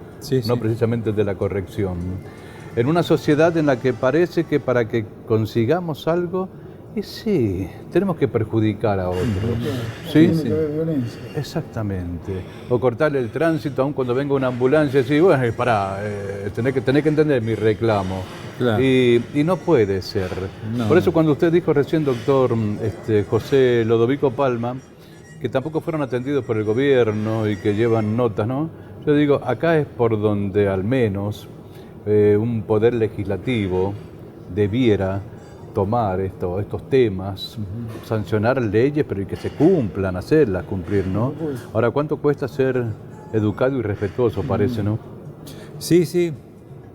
no precisamente de la corrección. En una sociedad en la que parece que para que consigamos algo, y sí, tenemos que perjudicar a otros. ¿Sí? Tiene que haber violencia. Exactamente. O cortarle el tránsito aun cuando venga una ambulancia y decir, bueno, pará, tenés que entender mi reclamo. Claro. Y no puede ser. No. Por eso cuando usted dijo recién, doctor José Lodovico Palma, que tampoco fueron atendidos por el gobierno y que llevan notas, ¿no? Yo digo, acá es por donde al menos un poder legislativo debiera tomar estos temas, sancionar leyes, pero y que se cumplan, hacerlas cumplir, ¿no? Ahora, ¿cuánto cuesta ser educado y respetuoso, parece, no? Sí, sí.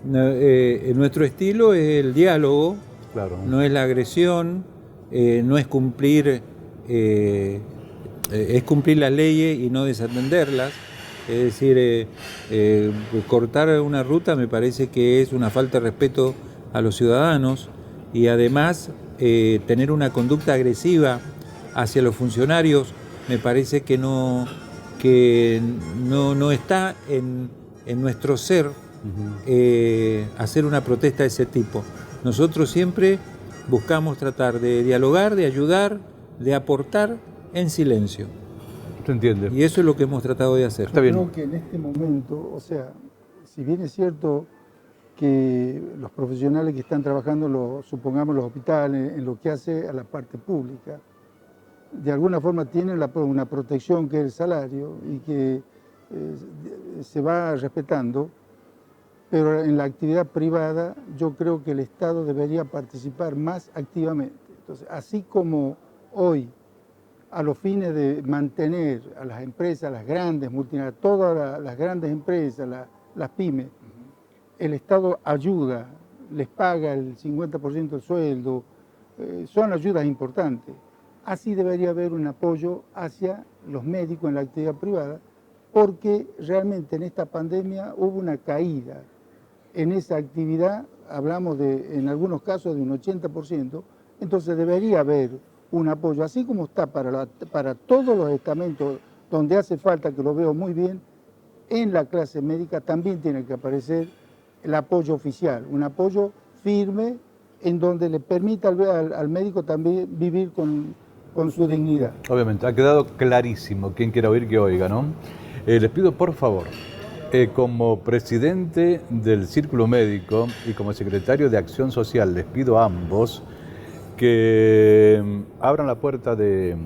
Nuestro estilo es el diálogo, claro. No es la agresión, no es cumplir, es cumplir las leyes y no desatenderlas. Es decir, cortar una ruta me parece que es una falta de respeto a los ciudadanos y además tener una conducta agresiva hacia los funcionarios me parece que no está en nuestro ser. Hacer una protesta de ese tipo. Nosotros siempre buscamos tratar de dialogar, de ayudar, de aportar en silencio. ¿Se entiende? Y eso es lo que hemos tratado de hacer. Está bien. Creo que en este momento, o sea, si bien es cierto que los profesionales que están trabajando, supongamos los hospitales, en lo que hace a la parte pública, de alguna forma tienen una protección que es el salario y que se va respetando. Pero en la actividad privada yo creo que el Estado debería participar más activamente. Entonces, así como hoy, a los fines de mantener a las empresas, las grandes multinacionales, todas las grandes empresas, las pymes, el Estado ayuda, les paga el 50% del sueldo, son ayudas importantes. Así debería haber un apoyo hacia los médicos en la actividad privada, porque realmente en esta pandemia hubo una caída en esa actividad, hablamos en algunos casos de un 80%, entonces debería haber un apoyo, así como está para todos los estamentos donde hace falta, que lo veo muy bien, en la clase médica también tiene que aparecer el apoyo oficial, un apoyo firme en donde le permita al médico también vivir con su dignidad. Obviamente, ha quedado clarísimo, quien quiera oír que oiga, ¿no? Les pido por favor, como presidente del Círculo Médico y como secretario de Acción Social, les pido a ambos que abran la puerta del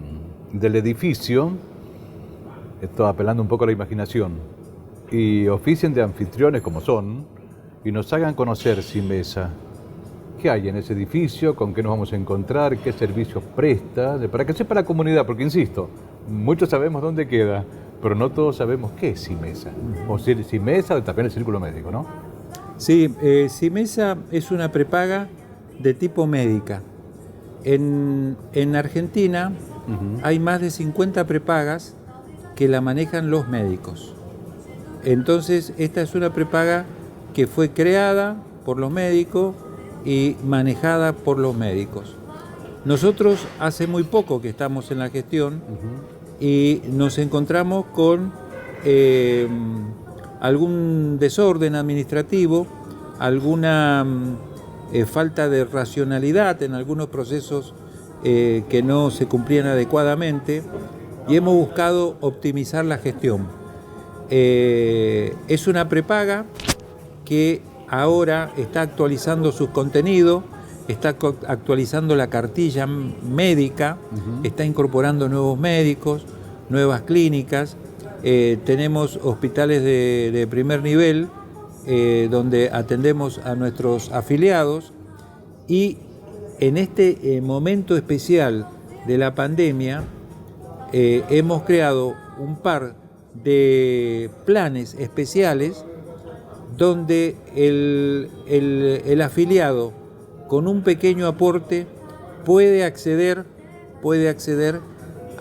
edificio, esto apelando un poco a la imaginación, y oficien de anfitriones como son, y nos hagan conocer CIMESA. ¿Qué hay en ese edificio? ¿Con qué nos vamos a encontrar? ¿Qué servicios presta? Para que sepa la comunidad, porque insisto, muchos sabemos dónde queda, pero no todos sabemos qué es CIMESA. O CIMESA o también el Círculo Médico, ¿no? Sí, CIMESA es una prepaga de tipo médica. En Argentina hay más de 50 prepagas que la manejan los médicos. Entonces, esta es una prepaga que fue creada por los médicos y manejada por los médicos. Nosotros hace muy poco que estamos en la gestión y nos encontramos con algún desorden administrativo, alguna falta de racionalidad en algunos procesos que no se cumplían adecuadamente, y hemos buscado optimizar la gestión. Es una prepaga que ahora está actualizando sus contenidos, está actualizando la cartilla médica, está incorporando nuevos médicos, nuevas clínicas. Tenemos hospitales de primer nivel donde atendemos a nuestros afiliados, y en este momento especial de la pandemia hemos creado un par de planes especiales donde el afiliado con un pequeño aporte puede acceder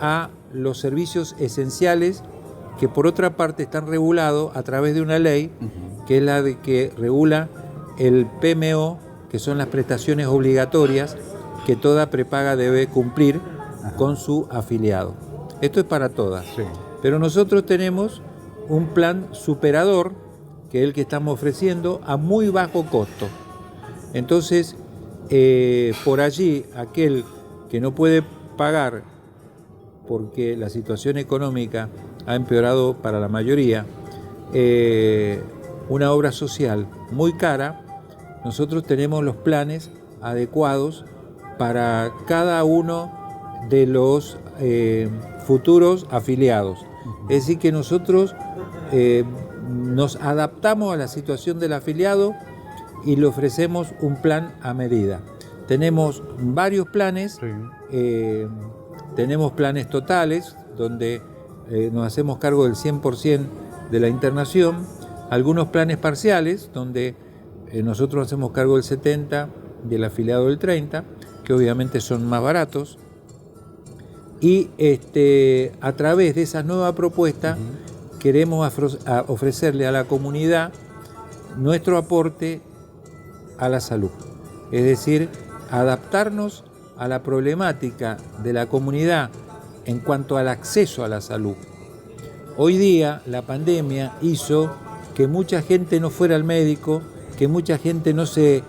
a los servicios esenciales que por otra parte están regulados a través de una ley que es la de que regula el PMO, que son las prestaciones obligatorias que toda prepaga debe cumplir con su afiliado. Esto es para todas. Sí. Pero nosotros tenemos un plan superador, que es el que estamos ofreciendo a muy bajo costo. Entonces, por allí, aquel que no puede pagar porque la situación económica ha empeorado para la mayoría, una obra social muy cara, nosotros tenemos los planes adecuados para cada uno de los futuros afiliados. Es decir, que nosotros nos adaptamos a la situación del afiliado y le ofrecemos un plan a medida. Tenemos varios planes, tenemos planes totales, donde nos hacemos cargo del 100% de la internación, algunos planes parciales, donde nosotros hacemos cargo del 70% y el afiliado del 30%, que obviamente son más baratos, y a través de esa nueva propuesta queremos ofrecerle a la comunidad nuestro aporte a la salud, es decir, adaptarnos a la problemática de la comunidad en cuanto al acceso a la salud. Hoy día la pandemia hizo que mucha gente no fuera al médico, que mucha gente no se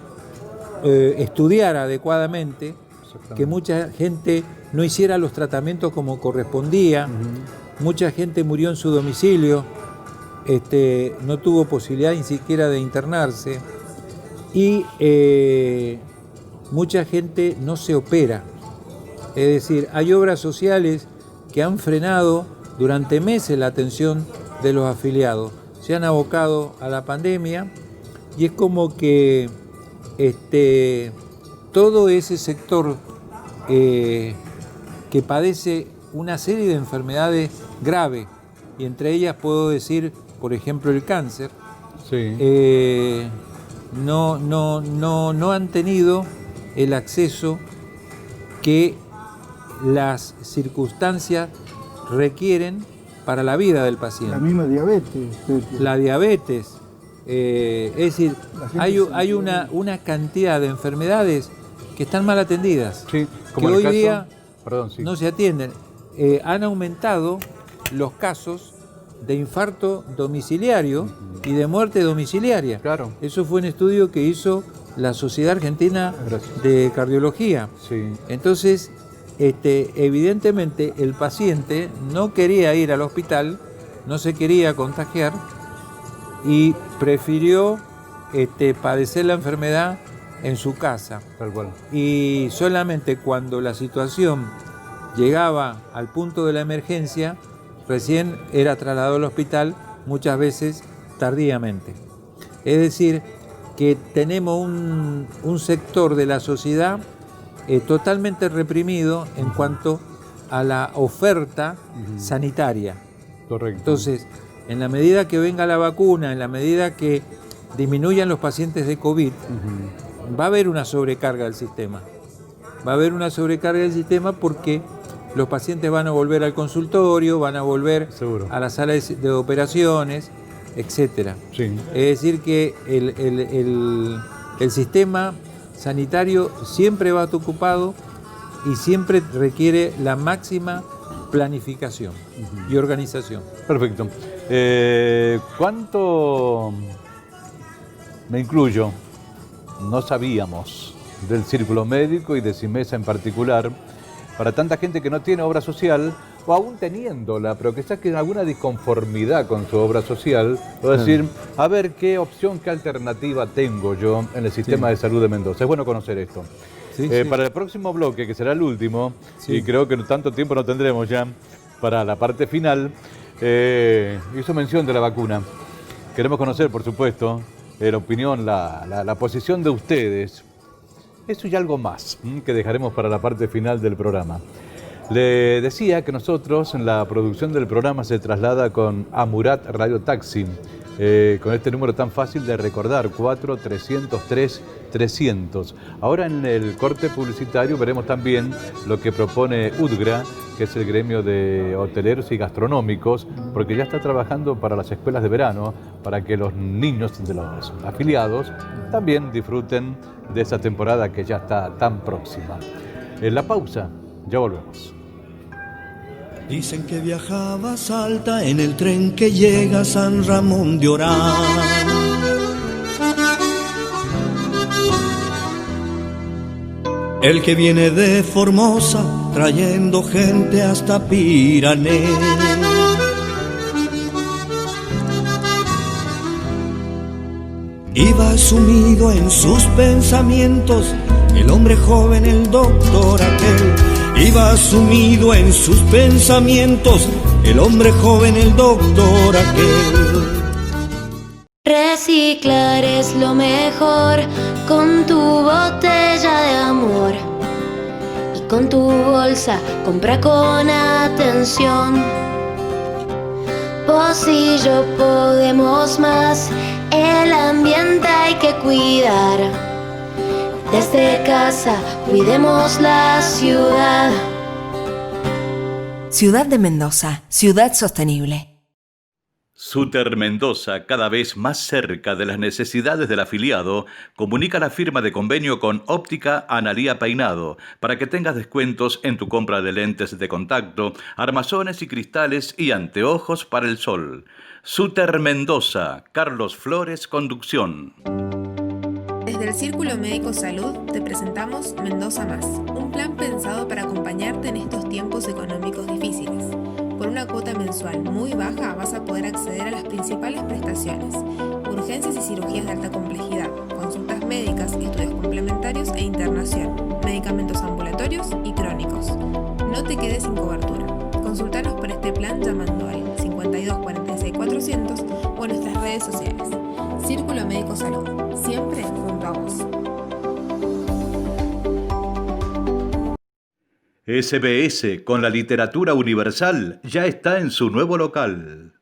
estudiara adecuadamente, que mucha gente no hiciera los tratamientos como correspondía, mucha gente murió en su domicilio, no tuvo posibilidad ni siquiera de internarse, y mucha gente no se opera. Es decir, hay obras sociales que han frenado durante meses la atención de los afiliados. Se han abocado a la pandemia y es como que todo ese sector que padece una serie de enfermedades graves, y entre ellas puedo decir, por ejemplo, el cáncer, no han tenido el acceso que las circunstancias requieren para la vida del paciente. La misma diabetes. La diabetes. Es decir, hay una cantidad de enfermedades que están mal atendidas, que hoy día no se atienden. Han aumentado los casos de infarto domiciliario y de muerte domiciliaria. Claro. Eso fue un estudio que hizo la Sociedad Argentina de Cardiología. Entonces, evidentemente el paciente no quería ir al hospital, no se quería contagiar y prefirió padecer la enfermedad en su casa. Tal cual. Y solamente cuando la situación llegaba al punto de la emergencia, recién era trasladado al hospital, muchas veces tardíamente. Es decir, que tenemos un sector de la sociedad totalmente reprimido en cuanto a la oferta sanitaria. Correcto. Entonces, en la medida que venga la vacuna, en la medida que disminuyan los pacientes de COVID, va a haber una sobrecarga del sistema. Va a haber una sobrecarga del sistema porque los pacientes van a volver al consultorio, van a volver a la sala de operaciones, etc. Es decir que el sistema sanitario siempre va a estar ocupado y siempre requiere la máxima planificación y organización. Perfecto. ¿Cuánto, me incluyo, no sabíamos del círculo médico y de Simesa en particular, para tanta gente que no tiene obra social, o aún teniéndola, pero que está en alguna disconformidad con su obra social, o decir, a ver qué opción, qué alternativa tengo yo en el sistema de salud de Mendoza? Es bueno conocer esto. Para el próximo bloque, que será el último, y creo que tanto tiempo no tendremos ya para la parte final, hizo mención de la vacuna. Queremos conocer, por supuesto, la opinión, la posición de ustedes. Eso y algo más que dejaremos para la parte final del programa. Le decía que nosotros en la producción del programa se traslada con Amurat Radio Taxi, con este número tan fácil de recordar, 4-303-300. Ahora en el corte publicitario veremos también lo que propone UDGRA, que es el gremio de hoteleros y gastronómicos, porque ya está trabajando para las escuelas de verano, para que los niños de los afiliados también disfruten de esa temporada que ya está tan próxima. En la pausa, ya volvemos. Dicen que viajaba a Salta en el tren que llega a San Ramón de Orán. El que viene de Formosa trayendo gente hasta Pirané. Iba sumido en sus pensamientos el hombre joven, el doctor aquel. Iba sumido en sus pensamientos el hombre joven, el doctor aquel. Reciclar es lo mejor con tu botella de amor y con tu bolsa compra con atención. Vos y yo podemos más, el ambiente hay que cuidar. Desde casa cuidemos la ciudad. Ciudad de Mendoza, ciudad sostenible. Suter Mendoza, cada vez más cerca de las necesidades del afiliado, comunica la firma de convenio con Óptica Analía Peinado para que tengas descuentos en tu compra de lentes de contacto, armazones y cristales y anteojos para el sol. Suter Mendoza, Carlos Flores, conducción. Desde el Círculo Médico Salud te presentamos Mendoza Más, un plan pensado para acompañarte en estos tiempos económicos difíciles. Por una cuota mensual muy baja vas a poder acceder a las principales prestaciones: urgencias y cirugías de alta complejidad, consultas médicas, estudios complementarios e internación, medicamentos ambulatorios y crónicos. No te quedes sin cobertura. Consultanos por este plan llamando al 52 46 400 o en nuestras redes sociales. Círculo Médico Salud, siempre junto a vos. SBS, con la literatura universal, ya está en su nuevo local.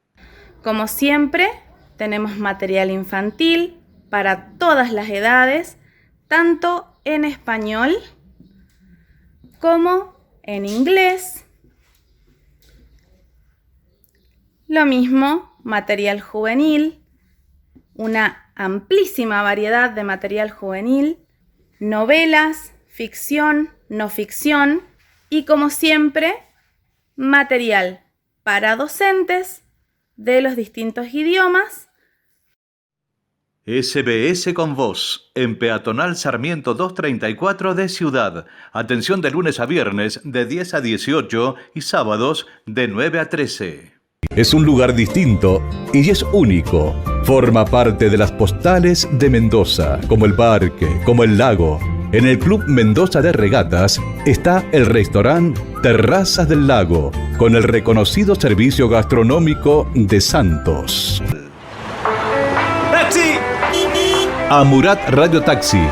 Como siempre, tenemos material infantil para todas las edades, tanto en español como en inglés. Lo mismo, material juvenil, una amplísima variedad de material juvenil, novelas, ficción, no ficción y, como siempre, material para docentes de los distintos idiomas. SBS con vos, en Peatonal Sarmiento 234 de Ciudad. Atención de lunes a viernes de 10 a 18 y sábados de 9 a 13. Es un lugar distinto y es único. Forma parte de las postales de Mendoza, como el parque, como el lago. En el Club Mendoza de Regatas está el restaurante Terrazas del Lago, con el reconocido servicio gastronómico de Santos. ¡Taxi! Amurat Radio Taxi,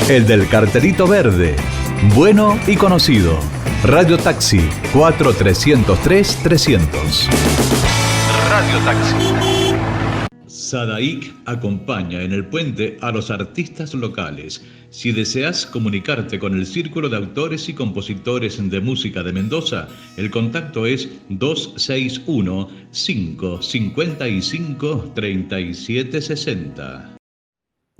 el del cartelito verde, bueno y conocido. Radio Taxi, 4-303-300. Radio Taxi. Sadaic acompaña en el puente a los artistas locales. Si deseas comunicarte con el Círculo de Autores y Compositores de Música de Mendoza, el contacto es 261-555-3760.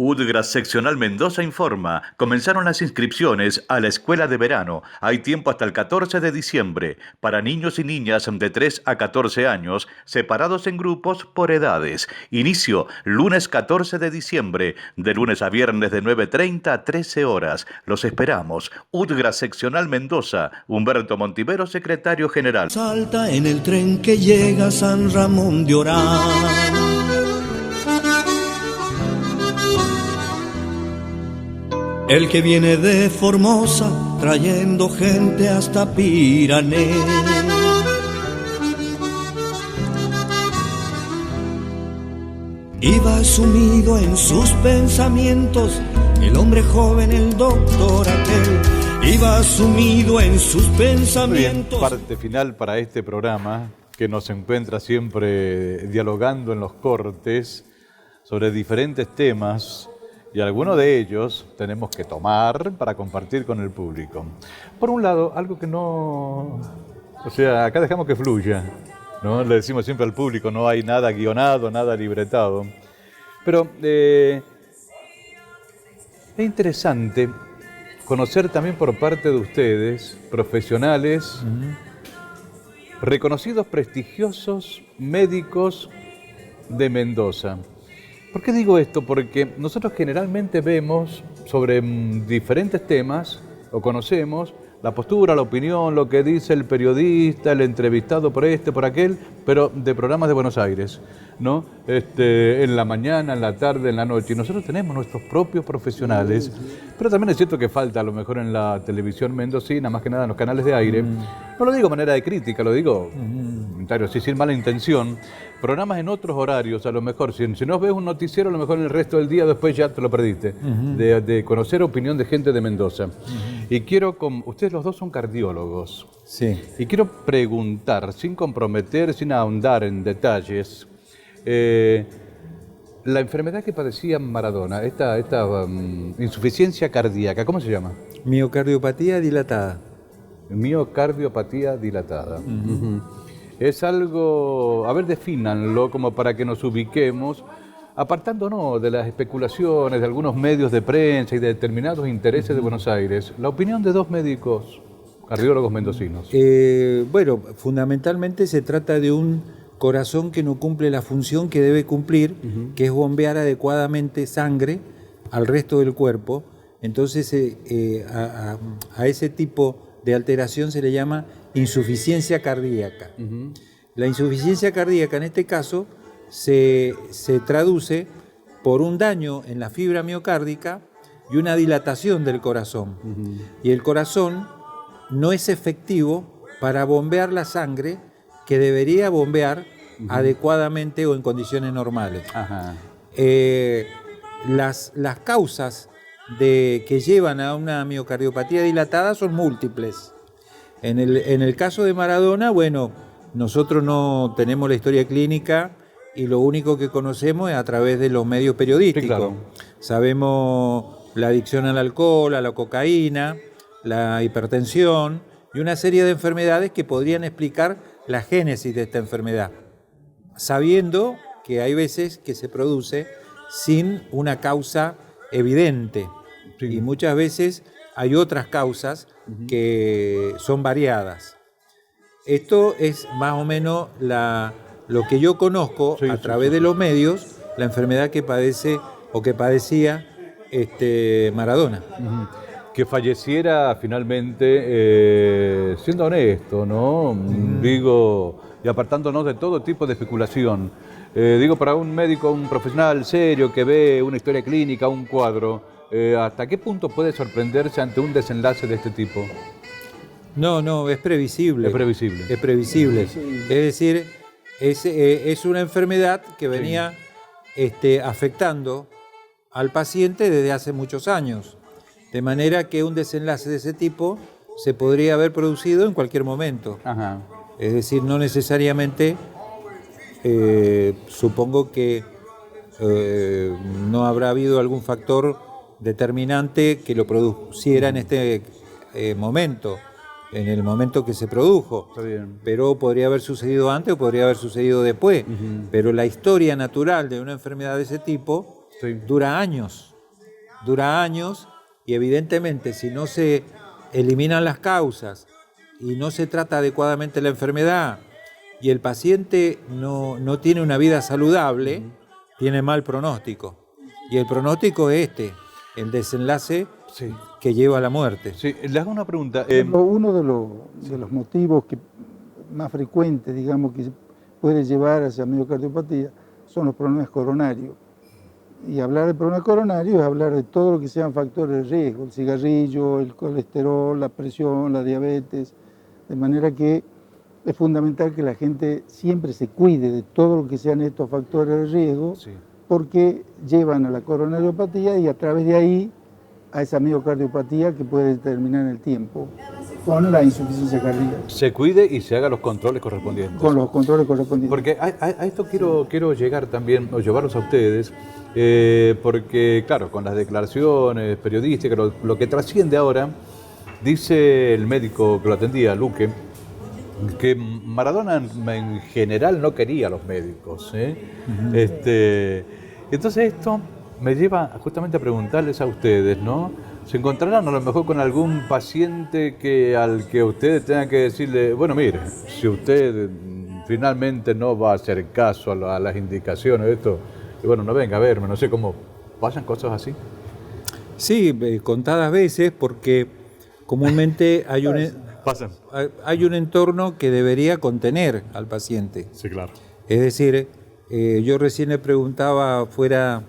UDGRAS Seccional Mendoza informa, comenzaron las inscripciones a la escuela de verano. Hay tiempo hasta el 14 de diciembre para niños y niñas de 3 a 14 años, separados en grupos por edades. Inicio lunes 14 de diciembre, de lunes a viernes de 9:30 a 13 horas. Los esperamos. UDGRAS Seccional Mendoza, Humberto Montivero, secretario general. Salta en el tren que llega a San Ramón de Orán. El que viene de Formosa, trayendo gente hasta Pirané. Iba sumido en sus pensamientos, el hombre joven, el doctor aquel. Iba sumido en sus pensamientos. Bien, parte final para este programa, que nos encuentra siempre dialogando en los cortes sobre diferentes temas. Y algunos de ellos tenemos que tomar para compartir con el público. Por un lado, algo que no... O sea, acá dejamos que fluya, ¿no? Le decimos siempre al público, no hay nada guionado, nada libretado. Pero es interesante conocer también por parte de ustedes, profesionales, reconocidos, prestigiosos médicos de Mendoza. ¿Por qué digo esto? Porque nosotros generalmente vemos sobre diferentes temas, o conocemos, la postura, la opinión, lo que dice el periodista, el entrevistado por este, por aquel, pero de programas de Buenos Aires, ¿no? En la mañana, en la tarde, en la noche. Y nosotros tenemos nuestros propios profesionales, pero también es cierto que falta a lo mejor en la televisión mendocina, más que nada en los canales de aire. No lo digo de manera de crítica, lo digo comentario, sí, sin mala intención. Programas en otros horarios, a lo mejor, si no ves un noticiero, a lo mejor en el resto del día después ya te lo perdiste, de conocer opinión de gente de Mendoza. Y quiero, ustedes los dos son cardiólogos, sí. Y quiero preguntar, sin comprometer, sin ahondar en detalles, la enfermedad que padecía Maradona, esta insuficiencia cardíaca, ¿cómo se llama? Miocardiopatía dilatada. Miocardiopatía dilatada. Es algo, a ver, defínanlo como para que nos ubiquemos, apartándonos de las especulaciones de algunos medios de prensa y de determinados intereses de Buenos Aires. La opinión de dos médicos cardiólogos mendocinos. Bueno, fundamentalmente se trata de un corazón que no cumple la función que debe cumplir, que es bombear adecuadamente sangre al resto del cuerpo. Entonces a ese tipo de alteración se le llama insuficiencia cardíaca. La insuficiencia cardíaca en este caso se traduce por un daño en la fibra miocárdica y una dilatación del corazón. Y el corazón no es efectivo para bombear la sangre que debería bombear adecuadamente o en condiciones normales. Las causas que llevan a una miocardiopatía dilatada son múltiples. En el caso de Maradona, bueno, nosotros no tenemos la historia clínica y lo único que conocemos es a través de los medios periodísticos. Sí, claro. Sabemos la adicción al alcohol, a la cocaína, la hipertensión y una serie de enfermedades que podrían explicar la génesis de esta enfermedad, sabiendo que hay veces que se produce sin una causa evidente. Sí. Y muchas veces hay otras causas que son variadas. Esto es más o menos lo que yo conozco a través de los medios, la enfermedad que padece o que padecía Maradona. Que falleciera finalmente, siendo honesto, ¿no? Digo, y apartándonos de todo tipo de especulación. Digo, para un médico, un profesional serio que ve una historia clínica, un cuadro, ¿hasta qué punto puede sorprenderse ante un desenlace de este tipo? No, es previsible. Es previsible. Es previsible. Es decir, es una enfermedad que venía afectando al paciente desde hace muchos años. De manera que un desenlace de ese tipo se podría haber producido en cualquier momento. Es decir, no necesariamente, supongo que no habrá habido algún factor determinante que lo produciera en este momento, en el momento que se produjo. Está bien. Pero podría haber sucedido antes o podría haber sucedido después. Pero la historia natural de una enfermedad de ese tipo dura años. dura años y evidentemente si no se eliminan las causas y no se trata adecuadamente la enfermedad y el paciente no tiene una vida saludable, tiene mal pronóstico. Y el pronóstico es el desenlace que lleva a la muerte. Sí, le hago una pregunta. Uno de los motivos más frecuentes, digamos, que puede llevar hacia miocardiopatía son los problemas coronarios. Y hablar de problemas coronarios es hablar de todo lo que sean factores de riesgo, el cigarrillo, el colesterol, la presión, la diabetes, de manera que es fundamental que la gente siempre se cuide de todo lo que sean estos factores de riesgo, porque llevan a la coronariopatía y a través de ahí a esa miocardiopatía que puede terminar en el tiempo con la insuficiencia cardíaca. Se cuide y se haga los controles correspondientes. Con los controles correspondientes. Porque a esto quiero llegar también, o llevarlos a ustedes, porque claro, con las declaraciones periodísticas, lo que trasciende ahora, dice el médico que lo atendía, Luque, que Maradona en general no quería a los médicos. Entonces esto me lleva justamente a preguntarles a ustedes, ¿no? ¿Se encontrarán a lo mejor con algún paciente al que ustedes tengan que decirle, bueno, mire, si usted finalmente no va a hacer caso a las indicaciones de esto, y bueno, no venga a verme, no sé cómo, ¿pasan cosas así? Sí, contadas veces, porque comúnmente hay un entorno que debería contener al paciente. Sí, claro. Es decir, yo recién le preguntaba fuera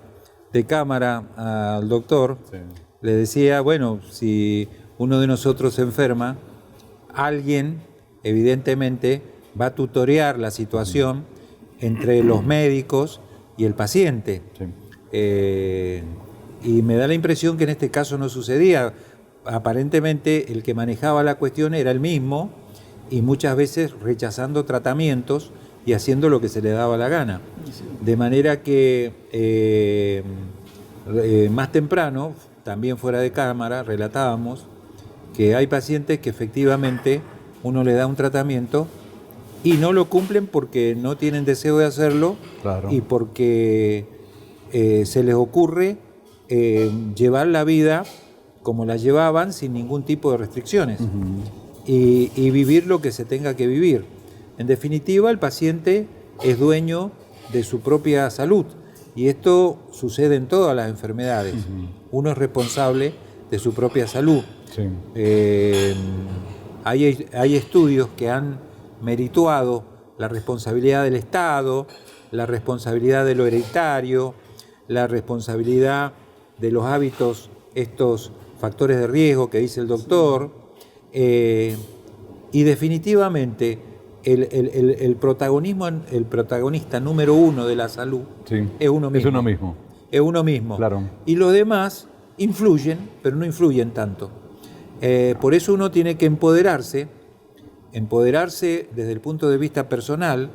de cámara al doctor, le decía, bueno, si uno de nosotros se enferma, alguien evidentemente va a tutorear la situación entre los médicos y el paciente. Y me da la impresión que en este caso no sucedía. Aparentemente el que manejaba la cuestión era el mismo y muchas veces rechazando tratamientos y haciendo lo que se le daba la gana. De manera que más temprano, también fuera de cámara, relatábamos que hay pacientes que efectivamente uno le da un tratamiento y no lo cumplen porque no tienen deseo de hacerlo, y porque se les ocurre llevar la vida como la llevaban sin ningún tipo de restricciones y vivir lo que se tenga que vivir. En definitiva, el paciente es dueño de su propia salud y esto sucede en todas las enfermedades. Uno es responsable de su propia salud. Hay estudios que han merituado la responsabilidad del Estado, la responsabilidad de lo hereditario, la responsabilidad de los hábitos, estos factores de riesgo que dice el doctor, y definitivamente el protagonista número uno de la salud es uno mismo. Es uno mismo. Es uno mismo. Claro. Y los demás influyen, pero no influyen tanto. Por eso uno tiene que empoderarse desde el punto de vista personal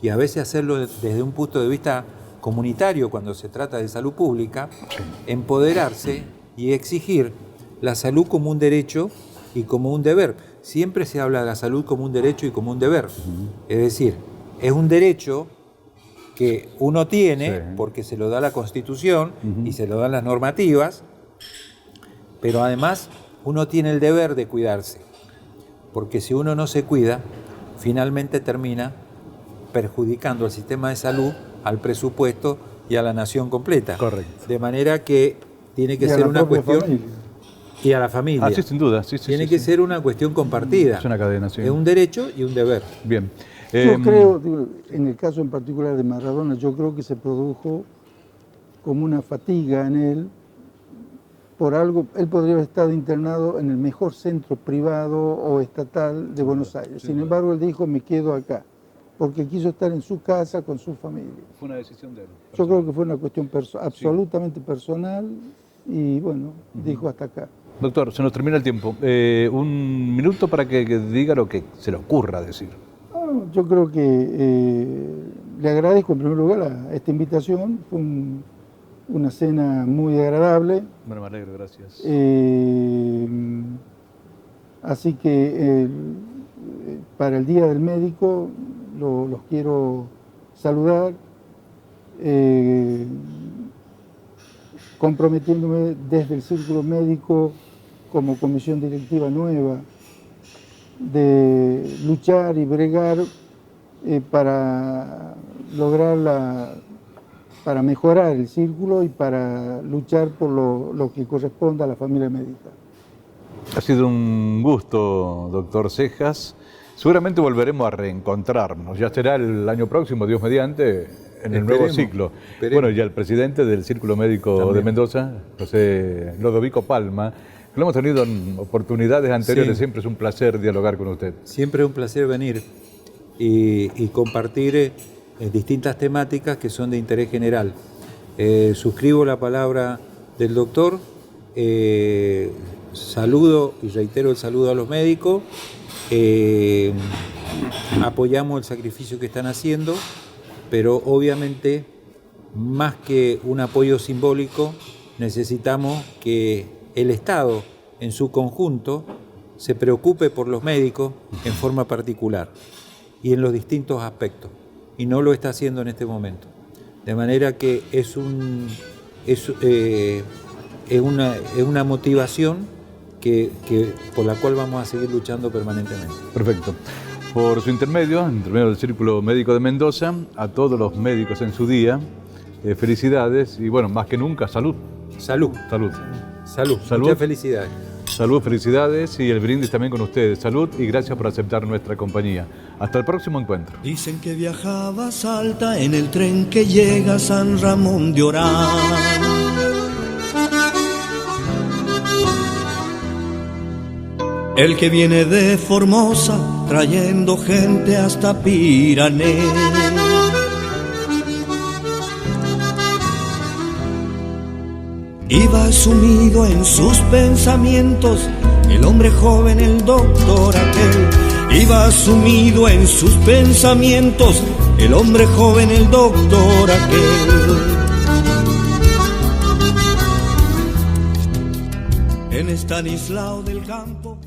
y a veces hacerlo desde un punto de vista comunitario cuando se trata de salud pública, empoderarse y exigir la salud como un derecho y como un deber. Siempre se habla de la salud como un derecho y como un deber. Es decir, es un derecho que uno tiene porque se lo da la Constitución y se lo dan las normativas, pero además uno tiene el deber de cuidarse, porque si uno no se cuida, finalmente termina perjudicando al sistema de salud, al presupuesto y a la nación completa. Correcto. De manera que tiene que ser una cuestión... Familia. Y a la familia. Sí, sin duda. Tiene que ser una cuestión compartida. Es una cadena, sí. Es un derecho y un deber. Bien. Yo creo, en el caso en particular de Maradona, yo creo que se produjo como una fatiga en él por algo. Él podría haber estado internado en el mejor centro privado o estatal de Buenos Aires. Sin embargo, él dijo, me quedo acá, porque quiso estar en su casa con su familia. Fue una decisión de él. Yo creo que fue una cuestión absolutamente personal y bueno, dijo hasta acá. Doctor, se nos termina el tiempo. Un minuto para que diga lo que se le ocurra decir. Yo creo que le agradezco en primer lugar esta invitación. Fue una cena muy agradable. Bueno, me alegro, gracias. Así que para el Día del Médico los quiero saludar comprometiéndome desde el Círculo Médico como comisión directiva nueva, de luchar y bregar para lograr para mejorar el círculo y para luchar por lo que corresponde a la familia médica. Ha sido un gusto, doctor Cejas. Seguramente volveremos a reencontrarnos. Ya será el año próximo, Dios mediante, en el nuevo ciclo. Bueno, y al presidente del Círculo Médico también de Mendoza, José Lodovico Palma, lo hemos tenido en oportunidades anteriores. Sí. Siempre es un placer dialogar con usted. Siempre es un placer venir y compartir distintas temáticas que son de interés general. Suscribo la palabra del doctor, saludo y reitero el saludo a los médicos, apoyamos el sacrificio que están haciendo, pero obviamente más que un apoyo simbólico necesitamos que el Estado en su conjunto se preocupe por los médicos en forma particular y en los distintos aspectos, y no lo está haciendo en este momento. De manera que es una motivación por la cual vamos a seguir luchando permanentemente. Perfecto. Por su intermedio del Círculo Médico de Mendoza, a todos los médicos en su día, felicidades y bueno, más que nunca, salud. Salud. Salud. Salud. Salud. Muchas felicidades. Salud, felicidades y el brindis también con ustedes. Salud y gracias por aceptar nuestra compañía. Hasta el próximo encuentro. Dicen que viajaba a Salta en el tren que llega a San Ramón de Orán. El que viene de Formosa trayendo gente hasta Pirané. Iba sumido en sus pensamientos el hombre joven, el doctor aquel. Iba sumido en sus pensamientos el hombre joven, el doctor aquel. En Estanislao del Campo